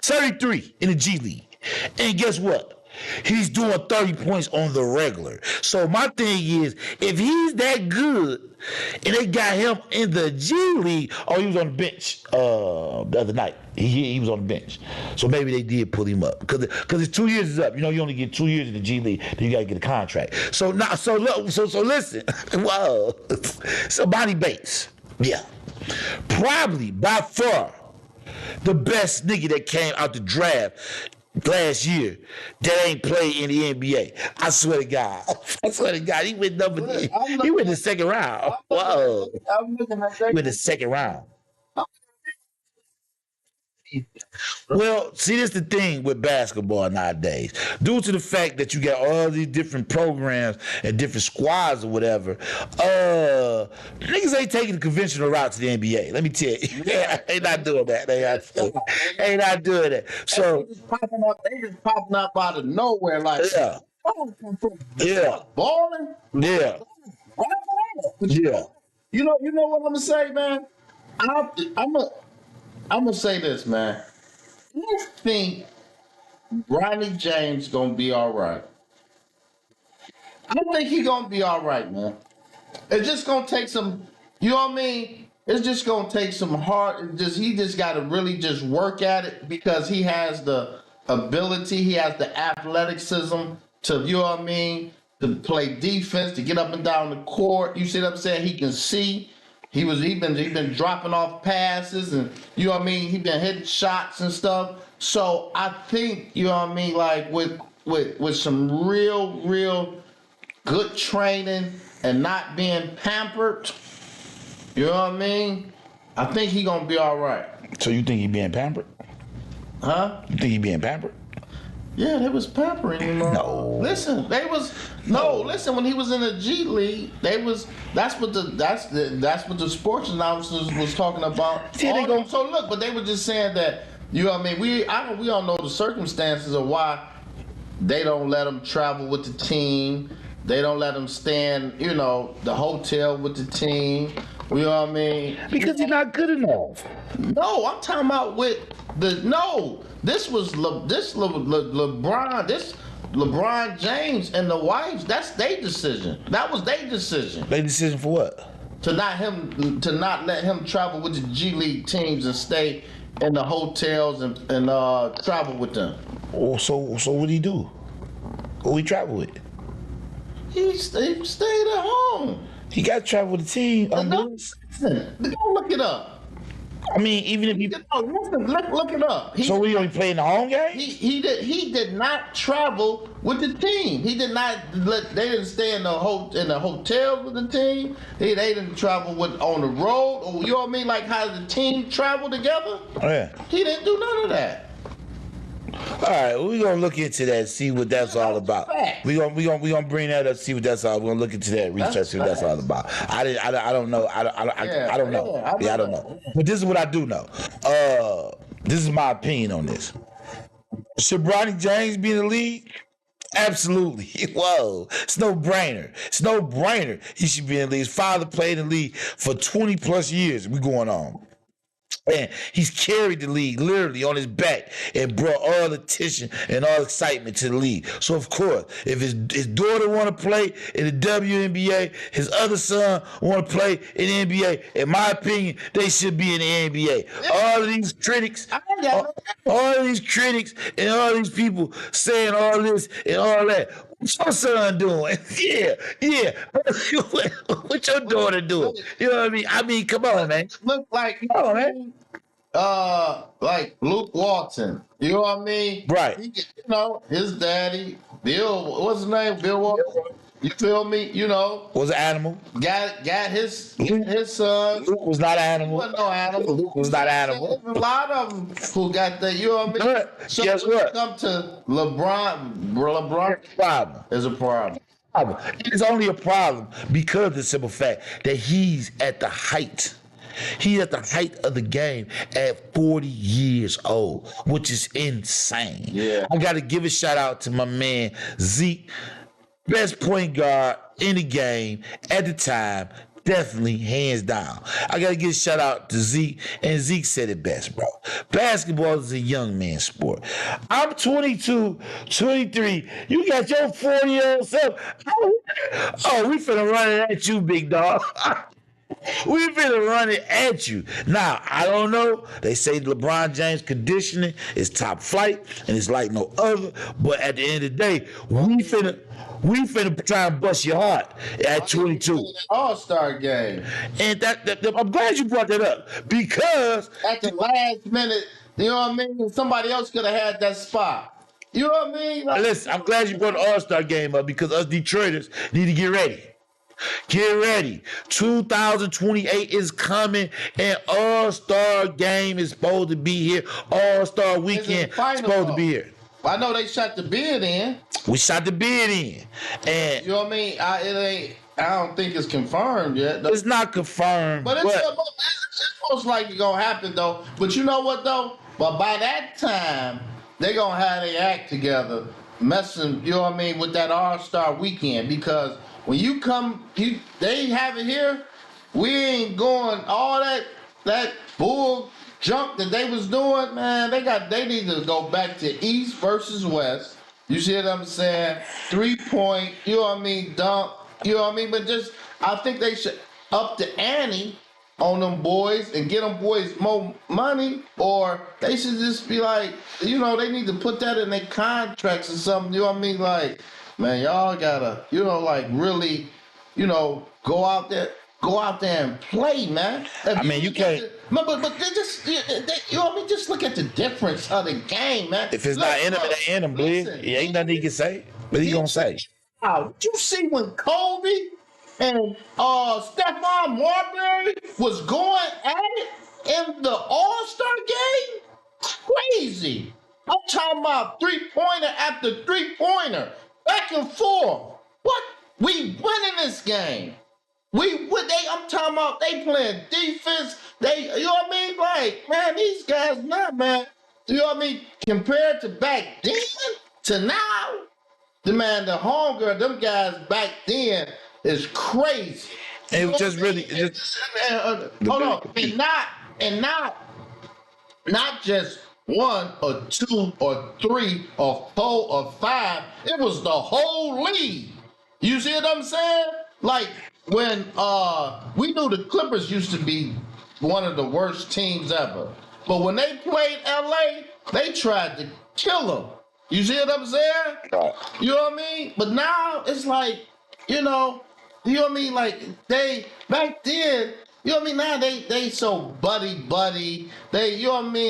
33 in the G League. And guess what? He's doing 30 points on the regular. So my thing is, if he's that good, and they got him in the G League, he was on the bench the other night. He was on the bench. So maybe they did pull him up. Because his 2 years is up. You know, you only get 2 years in the G League, then you got to get a contract. So now, so listen. Whoa. So Bonnie Bates, yeah. Probably, by far, the best nigga that came out the draft last year that ain't played in the NBA. I swear to God. He went he went the second round. Whoa. I'm looking at that. He went the second round. Well, see, this the thing with basketball nowadays. Due to the fact that you got all these different programs and different squads or whatever, niggas ain't taking the conventional route to the NBA. Let me tell you. They not doing that. They not doing that. So They just popping up out of nowhere like yeah. Yeah. balling. Yeah. Yeah. You know what I'm gonna say, man. I'm gonna say this, man. I think Ronnie James gonna be all right. I think he gonna be all right, man. It's just gonna take some. You know what I mean? It's just gonna take some hard. He just got to really just work at it because he has the ability. He has the athleticism to. You know what I mean? To play defense, to get up and down the court. You see what I'm saying? He can see. He been dropping off passes and you know what I mean. He been hitting shots and stuff. So I think you know what I mean. Like with some real good training and not being pampered. You know what I mean? I think he gonna be all right. So you think he being pampered? Huh? You think he being pampered? Yeah, they was pampering him. No. Listen, listen, when he was in the G League, that's what the sports announcers was talking about. So look, but they were just saying that, you know what I mean, we all know the circumstances of why they don't let him travel with the team. They don't let him stay in, you know, the hotel with the team. You know what I mean? Because he's not good enough. No, I'm talking about with this was LeBron James and the wives. That's their decision. That was their decision. Their decision for what? To not let him travel with the G League teams and stay in the hotels and travel with them. Oh, so what do he do? Who he travel with? He stayed at home. He got to travel with the team. Listen, go look it up. I mean, even if you look it up. So he only playing the home game? He did not travel with the team. He did not they didn't stay in the hotel with the team. They didn't travel on the road, or you know what I mean, like how the team traveled together. Oh, yeah. He didn't do none of that. All right, we're gonna look into that, see what that's all about. We gonna bring that up, see what that's all. We're gonna look into that, research, see what that's all about. I don't know. I don't know. I don't know. But this is what I do know. This is my opinion on this. Should Bronny James be in the league? Absolutely. Whoa. It's no brainer. He should be in the league. His father played in the league for 20 plus years. We going on. And he's carried the league literally on his back and brought all the attention and all excitement to the league. So of course, if his daughter want to play in the WNBA, his other son want to play in the NBA, in my opinion, they should be in the NBA. All of these critics, and all these people saying all this and all that. What's your son doing? Yeah. What's your daughter doing? You know what I mean? Come on, man. Look like, come on, man. Like Luke Walton. You know what I mean? Right. You know, his daddy, Bill, what's his name? Bill Walton. You feel me? You know. Was an animal. Got his son. Luke was not an animal. He wasn't no animal. Luke was not an animal. There's a lot of them who got that. You know what I mean? So guess when what? it come to LeBron Problem. is a problem. It's only a problem because of the simple fact that he's at the height. He's at the height of the game at 40 years old, which is insane. Yeah. I got to give a shout out to my man Zeke, best point guard in the game at the time. Definitely, hands down. I got to give a shout out to Zeke, and Zeke said it best, bro. Basketball is a young man's sport. I'm 22, 23. You got your 40-year-old self. Oh, we finna run it at you, big dog. We finna run it at you. Now, I don't know. They say LeBron James conditioning is top flight, and it's like no other. But at the end of the day, we finna try and bust your heart at 22. All-Star game. And that I'm glad you brought that up because at the last minute, you know what I mean? Somebody else could have had that spot. You know what I mean? Listen, I'm glad you brought the All-Star game up because us Detroiters need to get ready. Get ready. 2028 is coming, and All-Star Game is supposed to be here. All-Star Weekend is supposed to be here. I know they shot the bid in. We shot the bid in, and you know what I mean. I don't think it's confirmed yet. It's not confirmed, but it's most likely gonna happen though. But you know what though? But by that time, they gonna have their act together, messing. You know what I mean, with that All-Star Weekend, because when you come, they have it here. We ain't going all that bull junk that they was doing, man. They need to go back to East versus West. You see what I'm saying? 3-point, you know what I mean, dunk, you know what I mean? But I think they should up the ante on them boys and get them boys more money, or they should just be like, you know, they need to put that in their contracts or something, you know what I mean? Like, man, y'all gotta, you know, like really, you know, go out there and play, man. I mean, you can't. But they just, you know what I mean? Just look at the difference of the game, man. If it's not in them, it ain't in them, bleed. It ain't nothing he can say. But he gonna say. Did you see when Kobe and Stephon Marbury was going at it in the All-Star game? Crazy. I'm talking about three-pointer after three-pointer, back and forth. What? We winning this game. I'm talking about they playing defense. You know what I mean? Like, man, these guys not, man. You know what I mean? Compared to back then to now, the hunger, them guys back then is crazy. It was just really, hold on, and not just one or two or three or four or five. It was the whole league. You see what I'm saying? Like when we knew the Clippers used to be one of the worst teams ever, but when they played LA, they tried to kill them. You see what I'm saying? You know what I mean? But now it's like, you know what I mean? Like they back then, you know what I mean? Now they so buddy. They, you know what I mean?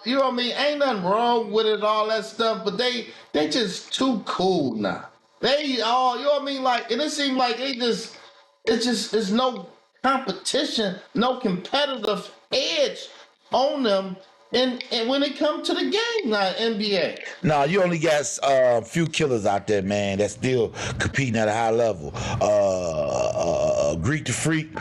You know what I mean? Ain't nothing wrong with it, all that stuff, but they just too cool now. They all, you know what I mean? Like, and it seems like it's no competition, no competitive edge on them. And when it comes to the game, now NBA. Nah, you only got a few killers out there, man, that's still competing at a high level. Greek the Freak,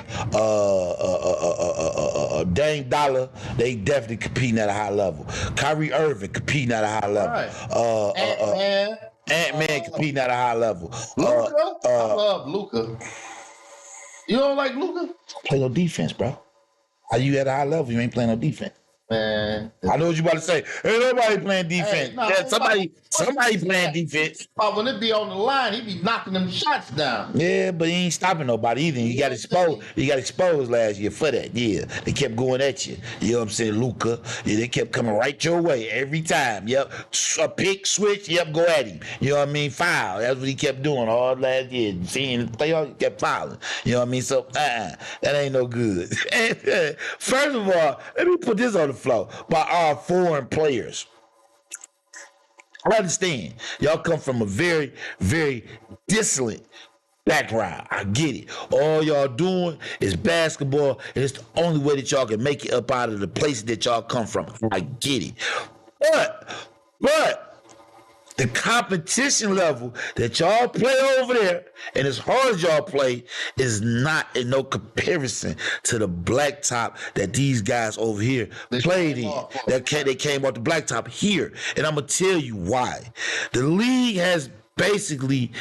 Dame Dollar, they definitely competing at a high level. Kyrie Irving competing at a high level. Right. Ant-Man competing at a high level. Luka, I love Luka. You don't like Luka? Play no defense, bro. Are you at a high level? You ain't playing no defense. Man, I know what you about to say. Ain't nobody playing defense. Somebody playing defense. But when it be on the line, he be knocking them shots down. Yeah, but he ain't stopping nobody either. He got exposed. He got exposed last year for that. Yeah, they kept going at you. You know what I'm saying, Luka? Yeah, they kept coming right your way every time. Yep, a pick switch. Yep, go at him. You know what I mean? Foul. That's what he kept doing all last year. Seeing the playoffs, he kept fouling. You know what I mean? So that ain't no good. First of all, let me put this on the floor by our foreign players. I understand y'all come from a very, very dissolute background. I get it. All y'all doing is basketball, and it's the only way that y'all can make it up out of the places that y'all come from. I get it. But the competition level that y'all play over there, and as hard as y'all play, is not in no comparison to the blacktop that these guys over here played in. They came off the blacktop here. And I'm going to tell you why. The league has basically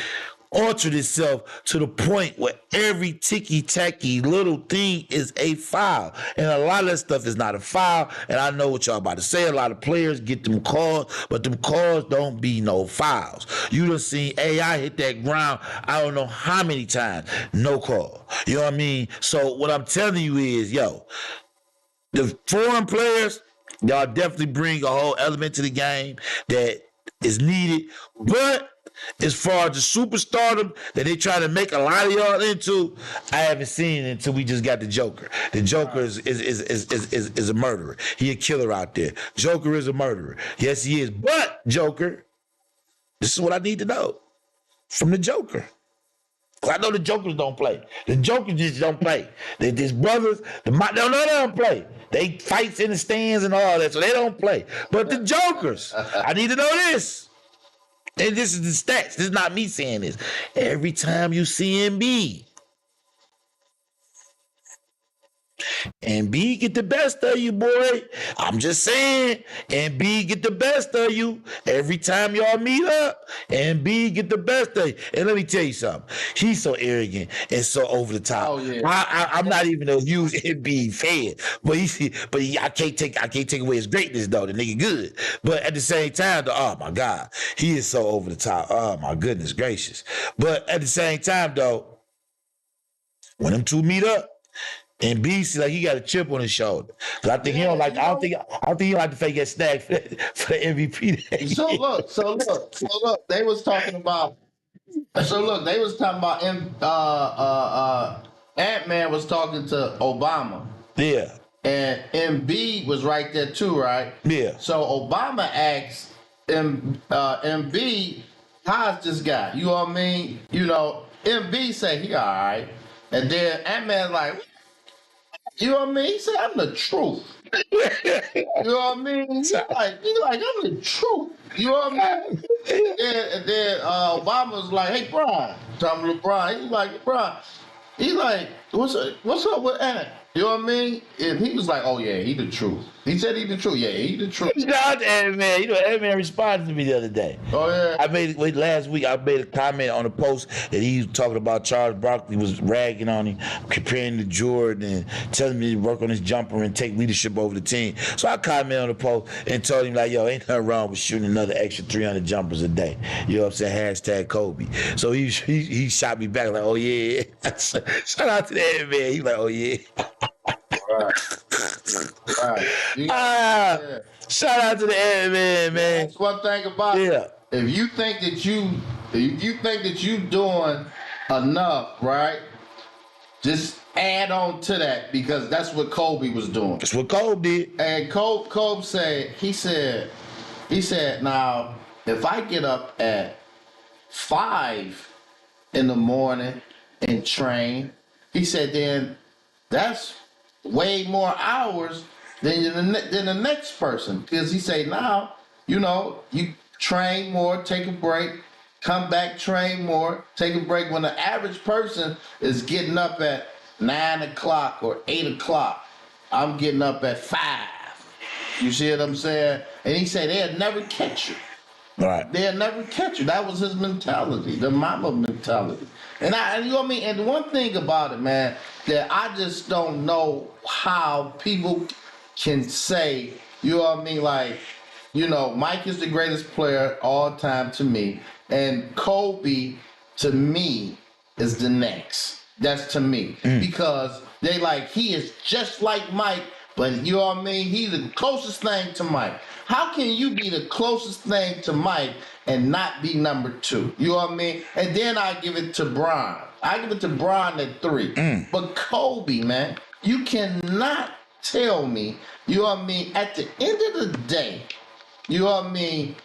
altered itself to the point where every ticky-tacky little thing is a foul. And a lot of that stuff is not a foul. And I know what y'all about to say. A lot of players get them calls, but them calls don't be no fouls. You done seen AI hit that ground I don't know how many times. No call. You know what I mean? So what I'm telling you is, the foreign players, y'all definitely bring a whole element to the game that is needed. But as far as the superstardom that they try to make a lot of y'all into, I haven't seen it until we just got the Joker. The Joker is a murderer. He a killer out there. Joker is a murderer. Yes, he is. But Joker, this is what I need to know from the Joker. 'Cause I know the Jokers don't play. The Jokers just don't play. These brothers, none of them play. They fights in the stands and all that, so they don't play. But the Jokers, I need to know this. And this is the stats. This is not me saying this. Every time you see MB, and B get the best of you, boy. I'm just saying. And B get the best of you every time y'all meet up. And B get the best of you. And let me tell you something. He's so arrogant and so over the top. Oh, yeah. I'm not even a huge MB fan, but I can't take away his greatness though. The nigga good. But at the same time, though, oh my God, he is so over the top. Oh my goodness gracious. But at the same time, though, when them two meet up. And B, like he got a chip on his shoulder. Cause I think he don't like. I don't think he like to fake that snag for the MVP. So look. They was talking about. Ant-Man was talking to Obama. Yeah. And MB was right there too, right? Yeah. So Obama asked MB, how's this guy? You know what I mean? You know, MB say he all right. And then Ant-Man like, you know what I mean? He said, I'm the truth. You know what I mean? He's like, I'm the truth. You know what I mean? And then Obama was like, hey, Brian. Talking to LeBron. He's like, Brian. He's like, what's up with Ant? You know what I mean? And he was like, oh, yeah, he the truth. He said he the truth. Yeah, he the truth. Shout out to Ant-Man. You know, Ant-Man responded to me the other day. Oh, yeah. Last week, I made a comment on a post that he was talking about Charles Barkley was ragging on him, comparing to Jordan and telling me to work on his jumper and take leadership over the team. So I commented on the post and told him, like, yo, ain't nothing wrong with shooting another extra 300 jumpers a day. You know what I'm saying? Hashtag Kobe. So he shot me back like, oh, yeah. Shout out to the Ant-Man. He like, oh, yeah. Right. Shout out to the Ant-Man, man. That's one thing about it. If you think that you doing enough, right? Just add on to that because that's what Kobe was doing. That's what Kobe did. And Kobe said, he said, now if I get up at 5 in the morning and train, he said, then that's way more hours than the next person. Because he say now, you know, you train more, take a break, come back, train more, take a break. When the average person is getting up at 9 o'clock or 8 o'clock, I'm getting up at 5. You see what I'm saying? And he said they'll never catch you. Right. They'll never catch you. That was his mentality, the Mamba mentality. And you know what I mean? And one thing about it, man, that I just don't know how people can say, you know what I mean? Like, you know, Mike is the greatest player all time to me. And Kobe, to me, is the next. That's to me. Because they like, he is just like Mike, but you know what I mean? He's the closest thing to Mike. How can you be the closest thing to Mike and not be number 2? You know what I mean? And then I give it to Bron. I give it to Bron at 3. But Kobe, man, you cannot tell me, you know what I mean, at the end of the day, you know what I mean,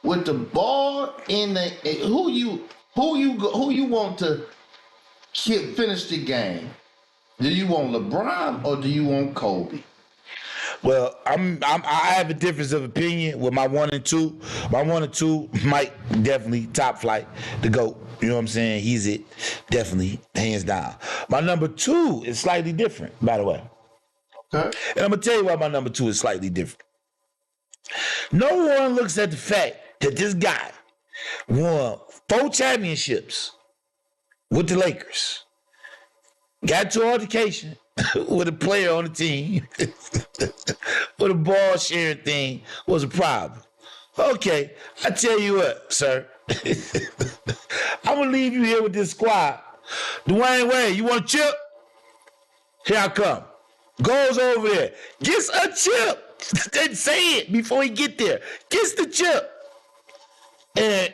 with the ball in the who you want to finish the game? Do you want LeBron or do you want Kobe? Well, I have a difference of opinion with my 1 and 2. My 1 and 2, Mike definitely top flight, the GOAT. You know what I'm saying? He's it, definitely, hands down. My number 2 is slightly different, by the way. Okay. And I'm gonna tell you why my number 2 is slightly different. No one looks at the fact that this guy won 4 championships with the Lakers, got to altercation with a player on the team, with a ball sharing thing was a problem. Okay, I tell you what, sir. I'm gonna leave you here with this squad. Dwayne Wade, you want a chip? Here I come. Goes over there, gets a chip. Didn't say it before he get there. Gets the chip. And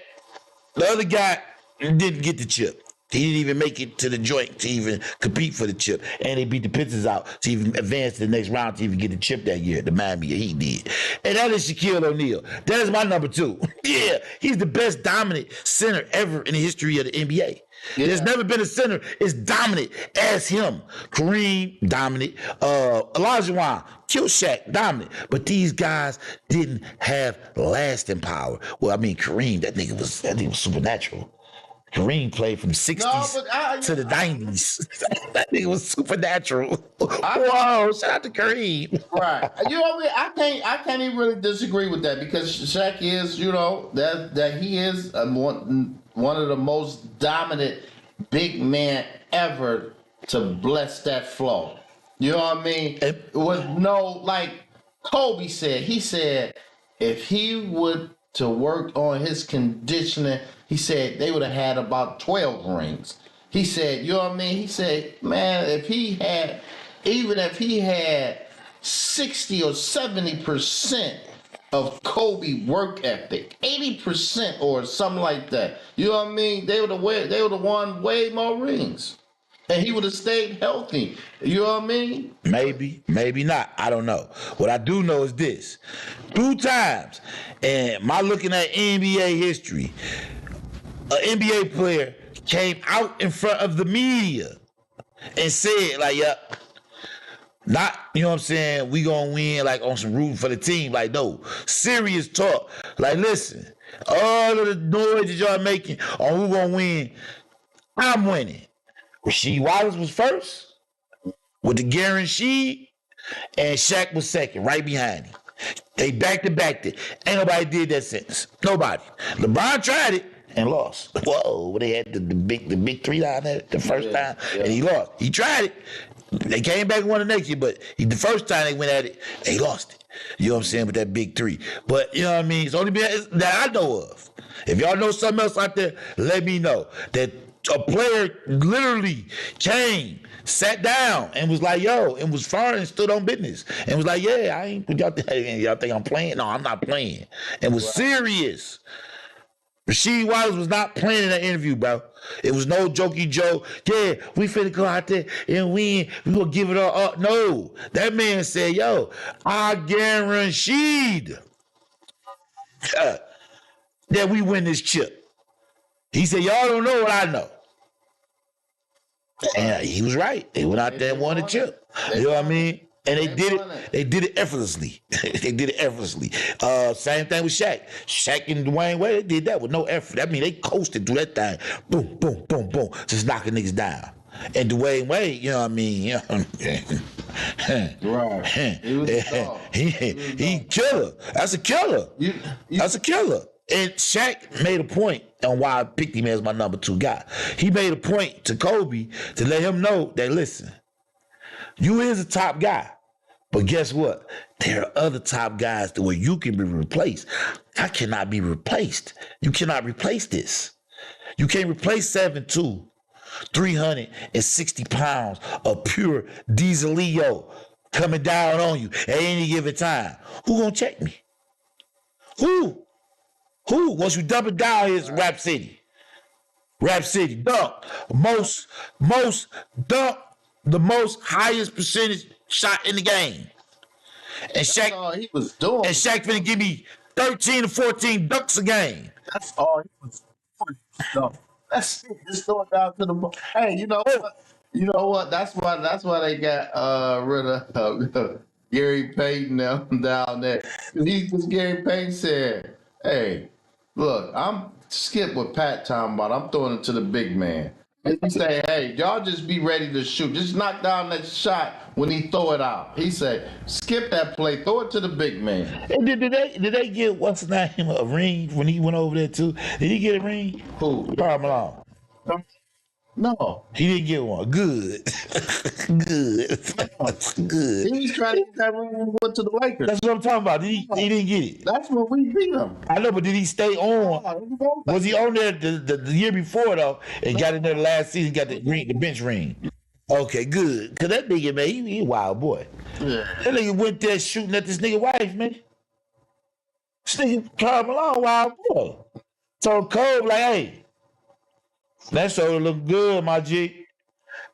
the other guy didn't get the chip. He didn't even make it to the joint to even compete for the chip. And they beat the Pistons out to even advance to the next round to even get the chip that year. The Miami Heat did. And that is Shaquille O'Neal. That is my number 2. Yeah, he's the best dominant center ever in the history of the NBA. Yeah. There's never been a center as dominant as him. Kareem, dominant. Olajuwon, killed Shaq, dominant. But these guys didn't have lasting power. Well, I mean, Kareem, that nigga was supernatural. Kareem played from 60s to the 90s. That nigga was supernatural. Whoa, shout out to Kareem. Right. You know, I can't even really disagree with that because Shaq is, you know, that he is one of the most dominant big men ever to bless that floor. You know what I mean? It was like Kobe said. He said if he would to work on his conditioning, he said they would have had about 12 rings. He said, you know what I mean? He said, man, even if he had 60 or 70% of Kobe work ethic, 80% or something like that, you know what I mean? They would have won way more rings. And he would have stayed healthy. You know what I mean? Maybe, maybe not. I don't know. What I do know is this. 2 times, and my looking at NBA history, an NBA player came out in front of the media and said, like, yeah, not, you know what I'm saying, we gonna win, like, on some rooting for the team. Like, no, serious talk. Like, listen, all of the noise that y'all making on who gonna win, I'm winning. Rasheed Wallace was first with the guarantee, and Shaq was second, right behind him. They back-to-backed it. Ain't nobody did that since. Nobody. LeBron tried it and lost. Whoa, they had the big 3 down there the first time, and he lost. He tried it. They came back and won the next year, but the first time they went at it, they lost it. You know what I'm saying, with that big 3. But, you know what I mean, it's only been that I know of. If y'all know something else out there, let me know. That a player literally came, sat down, and was like, yo, and was fine and stood on business. And was like, yeah, I ain't, y'all think I'm playing? No, I'm not playing. And was serious. Rasheed Wallace was not playing in that interview, bro. It was no jokey joke. Yeah, we finna go out there and win. We gonna give it all up. No. That man said, yo, I guaranteed that we win this chip. He said, y'all don't know what I know. And he was right. They went out there and won the chip. You know what I mean? And they did it effortlessly. They did it effortlessly. Same thing with Shaq. Shaq and Dwayne Wade, they did that with no effort. I mean, they coasted through that thing. Boom, boom, boom, boom. Just knocking niggas down. And Dwayne Wade, you know what I mean? You know, right. He killer. That's a killer. That's a killer. And Shaq made a point on why I picked him as my number 2 guy. He made a point to Kobe to let him know that, listen, you is a top guy, but guess what? There are other top guys where you can be replaced. I cannot be replaced. You cannot replace this. You can't replace 7'2", 360 pounds of pure Dieselio coming down on you at any given time. Who gonna check me? Who? Once you dump it down, here's Rap City. Rap City, dunk. Most dunk, the most highest percentage shot in the game. And Shaq, all he was doing. And Shaq finna give me 13 to 14 dunks a game. That's all he was doing. That's it. Just throw it down to the. Hey, you know what? You know what? That's why they got rid of Gary Payton down there. Because Gary Payton said, hey, look, I'm skip what Pat talking about. I'm throwing it to the big man. And he say, hey, y'all just be ready to shoot. Just knock down that shot when he throw it out. He said, skip that play, throw it to the big man. And did they get, what's his name, a ring when he went over there too? Did he get a ring? Who? Karl Malone. No. He didn't get one. Good. Good. He was trying to get that ring when he went to the Lakers. That's what I'm talking about. He didn't get it. That's when we beat him. I know, but did he stay on? Was he on there the year before, though, and got in there last season, got the bench ring? Okay, good. Because that nigga, man, he a wild boy. Yeah. That nigga went there shooting at this nigga wife, man. This nigga Karl Malone, wild boy. Told Kobe, like, hey, That shoulder look good, my G.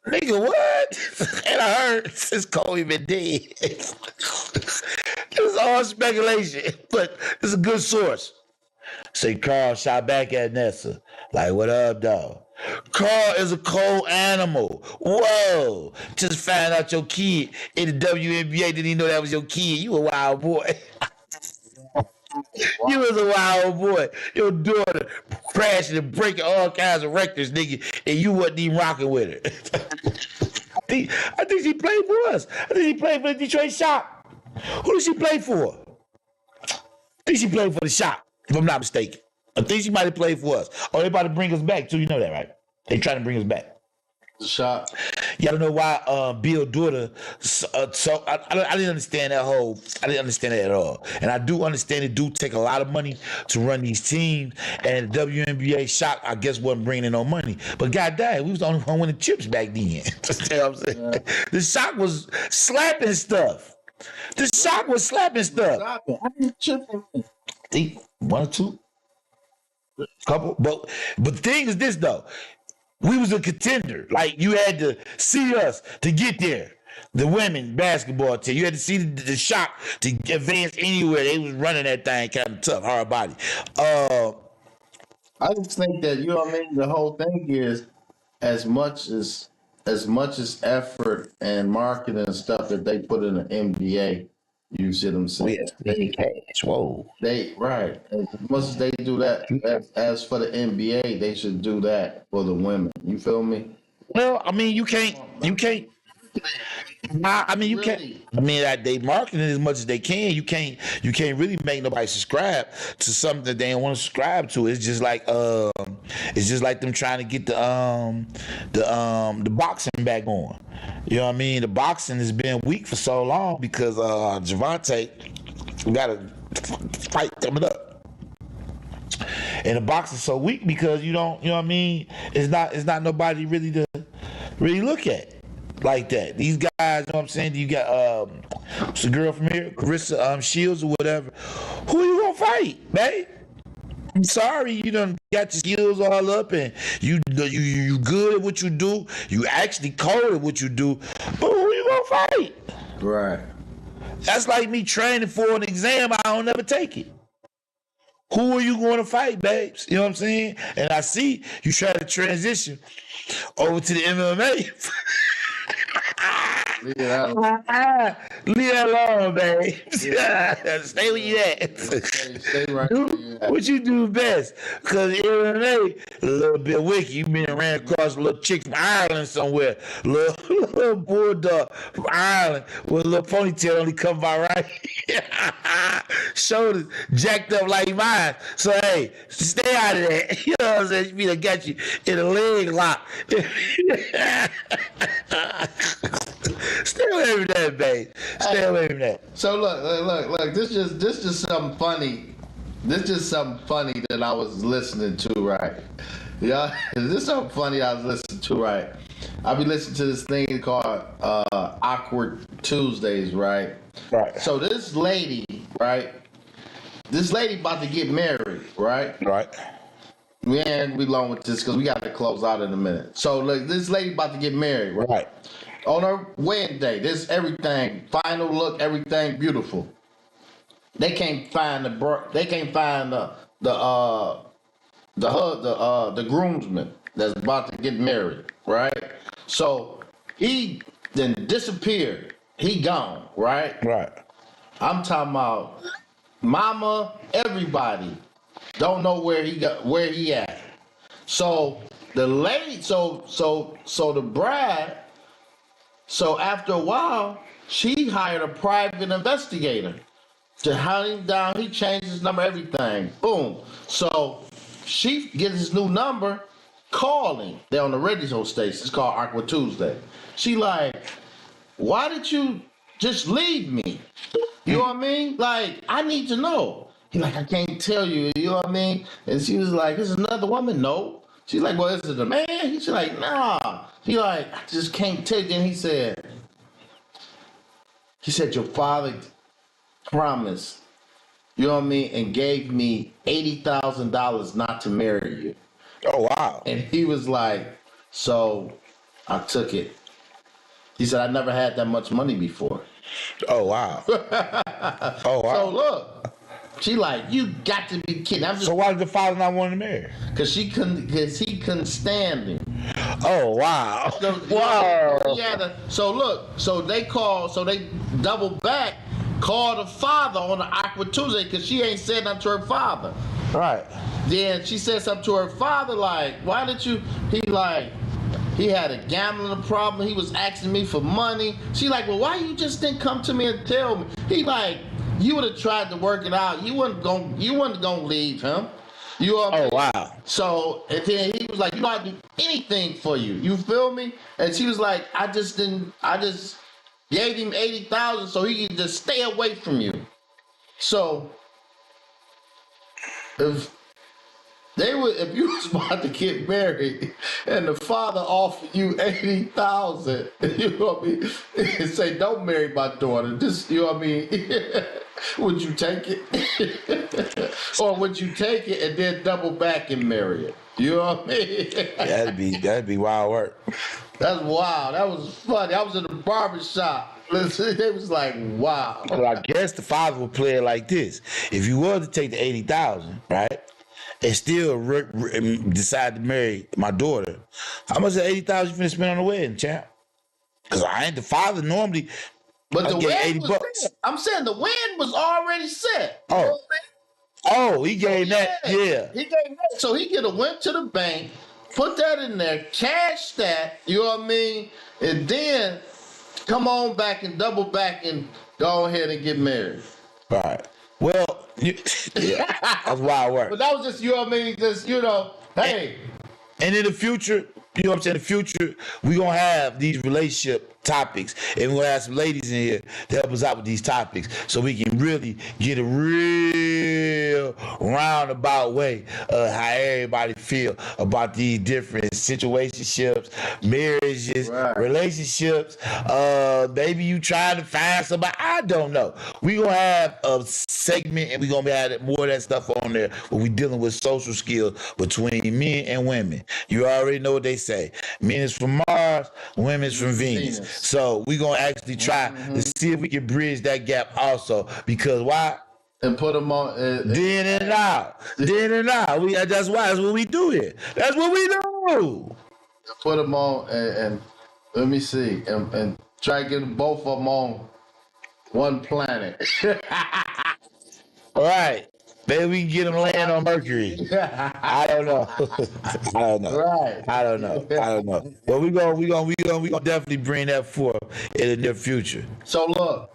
Nigga, what? And I heard since Kobe been dead. It's all speculation, but it's a good source. Say Carl shot back at Nessa. Like, what up, dog? Carl is a cold animal. Whoa. Just found out your kid in the WNBA. Didn't even know that was your kid. You a wild boy. You was a wild boy. Your daughter crashing and breaking all kinds of records, nigga, and you wasn't even rocking with her. I think she played for us. I think she played for the Detroit Shock. Who did she play for? I think she played for the Shock, if I'm not mistaken. I think she might have played for us. Oh, they about to bring us back too. You know that, right? They trying to bring us back. The Shock. Yeah, I don't know why Bill daughter. So I didn't understand that whole. I didn't understand that at all. And I do understand it do take a lot of money to run these teams. And the WNBA Shock, I guess, wasn't bringing in no money. But goddamn, we was the only one winning chips back then. You know what I'm saying? Yeah. The Shock was slapping stuff. The Shock was slapping stuff. How many chips? One or two. Couple. But the thing is this though. We was a contender. Like, you had to see us to get there. The women basketball team. You had to see the Shock to advance anywhere. They was running that thing kind of tough, hard body. I just think that, you know what I mean, the whole thing is as much as effort and marketing and stuff that they put in the NBA, you see what I'm saying? Whoa. They right. As much as they do that, as for the NBA, they should do that for the women. You feel me? Well, I mean, you can't. I mean, you can't. I mean, they market it as much as they can. You can't really make nobody subscribe to something that they don't want to subscribe to. It's just like them trying to get the boxing back on. You know what I mean? The boxing has been weak for so long because Javante got a fight coming up. And the boxing's so weak because you know what I mean? It's not nobody really to really look at like that. These guys, you know what I'm saying? You got it's a girl from here, Carissa Shields or whatever. Who you gonna fight, babe? I'm sorry, you done got your skills all up and you good at what you do. You actually cold at what you do, but who you gonna fight? Right. That's like me training for an exam. I don't never take it. Who are you going to fight, babes? You know what I'm saying? And I see you try to transition over to the MMA. Leave that alone, babe. Stay where you at. Stay right do what you do best. Because MMA, a little bit wicked. You been ran across a little chick from Ireland somewhere. Little bulldog from Ireland with a little ponytail only come by right. Shoulders jacked up like mine. So, hey, stay out of that. You know what I'm saying? You got you in a leg lock. Stay away from that, babe. Stay away from that. So look. This just something funny. This just something funny that I was listening to, right? Yeah, this something funny I was listening to, right? I be listening to this thing called Awkward Tuesdays, right? Right. So this lady, right? This lady about to get married, right? Right. We ain't be long with this because we got to close out in a minute. So look, this lady about to get married, right? On her wedding day, this everything, final look, everything beautiful. They can't find the groomsman that's about to get married, right? So he then disappeared. He gone, right? Right. I'm talking about mama, everybody don't know where he at. So the lady, so the bride. So after a while, she hired a private investigator to hunt him down. He changed his number, everything. Boom. So she gets his new number, calling. They're on the radio station. It's called Awkward Tuesday. She like, why did you just leave me? You know what I mean? Like, I need to know. He like, I can't tell you. You know what I mean? And she was like, is another woman? No. She's like, well, is it a man? She's like, nah. He like, I just can't take it. And he said, your father promised, you know what I mean, and gave me $80,000 not to marry you. Oh wow. And he was like, so I took it. He said, I never had that much money before. Oh wow. Oh wow. So look, she like, you got to be kidding. I'm just So why did the father not want to marry? because he couldn't stand him. Oh wow. So, Wow. so look, so they double back, called the father on the Aqua Tuesday because she ain't said nothing to her father. Right. Then she said something to her father like, why did you? He had a gambling problem. He was asking me for money. She like, well, why you just didn't come to me and tell me? He like, you would have tried to work it out. You wasn't gonna leave him. You know what I mean? Oh wow. So and then he was like, you know, I'd do anything for you. You feel me? And she was like, I just gave him 80,000 so he could just stay away from you. So if you was about to get married and the father offered you 80,000, you know what I mean, and say, don't marry my daughter, just, you know what I mean, would you take it? Or would you take it and then double back and marry it? You know what I mean? That'd be wild work. That's wild. That was funny. I was in the barbershop. Listen, they was like, wow. Well, I guess the father would play it like this: if you were to take the 80,000, right, and still decide to marry my daughter, how much of the 80,000 you finna spend on the wedding, champ? Because I ain't the father normally. But the get win 80 was bucks. set. I'm saying the win was already set. You Oh. know what I mean? Oh, he gave that. Yeah. He gave that. So he could have went to the bank, put that in there, cashed that, you know what I mean? And then come on back and double back and go ahead and get married. Right. Well, yeah, that's wild work. But that was just, you know what I mean? Just, you know, hey. And in the future, you know what I'm saying? In the future, we're going to have these relationship topics. And we're going to have some ladies in here to help us out with these topics so we can really get a real roundabout way of how everybody feel about these different situationships, marriages, Right. relationships. Maybe you trying to find somebody. I don't know. We're going to have a segment and we're going to be having more of that stuff on there where we're dealing with social skills between men and women. You already know what they say. Men is from Mars, women is from Venus. So we're going to actually try to see if we can bridge that gap also. Because why? And put them on. Then and out. Then and out. That's why. That's what we do here. That's what we do. Put them on and let me see. And try to get them both of them on one planet. All right. Maybe we can get them land on Mercury. I don't know. I don't know. Right. I don't know. But we gonna definitely bring that forth in the near future. So look,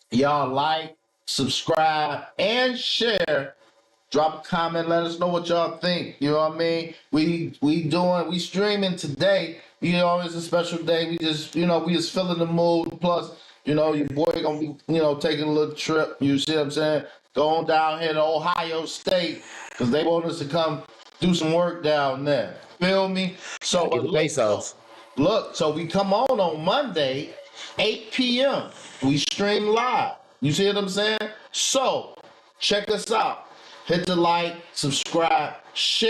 y'all like, subscribe, and share. Drop a comment, let us know what y'all think. You know what I mean? We streaming today. You know, it's a special day. We just feeling the mood. Plus, you know, your boy gonna be, you know, taking a little trip. You see what I'm saying? Going down here to Ohio State because they want us to come do some work down there. Feel me? So Get the pesos. look, so we come on Monday, 8 p.m. We stream live. You see what I'm saying? So check us out. Hit the like, subscribe, share.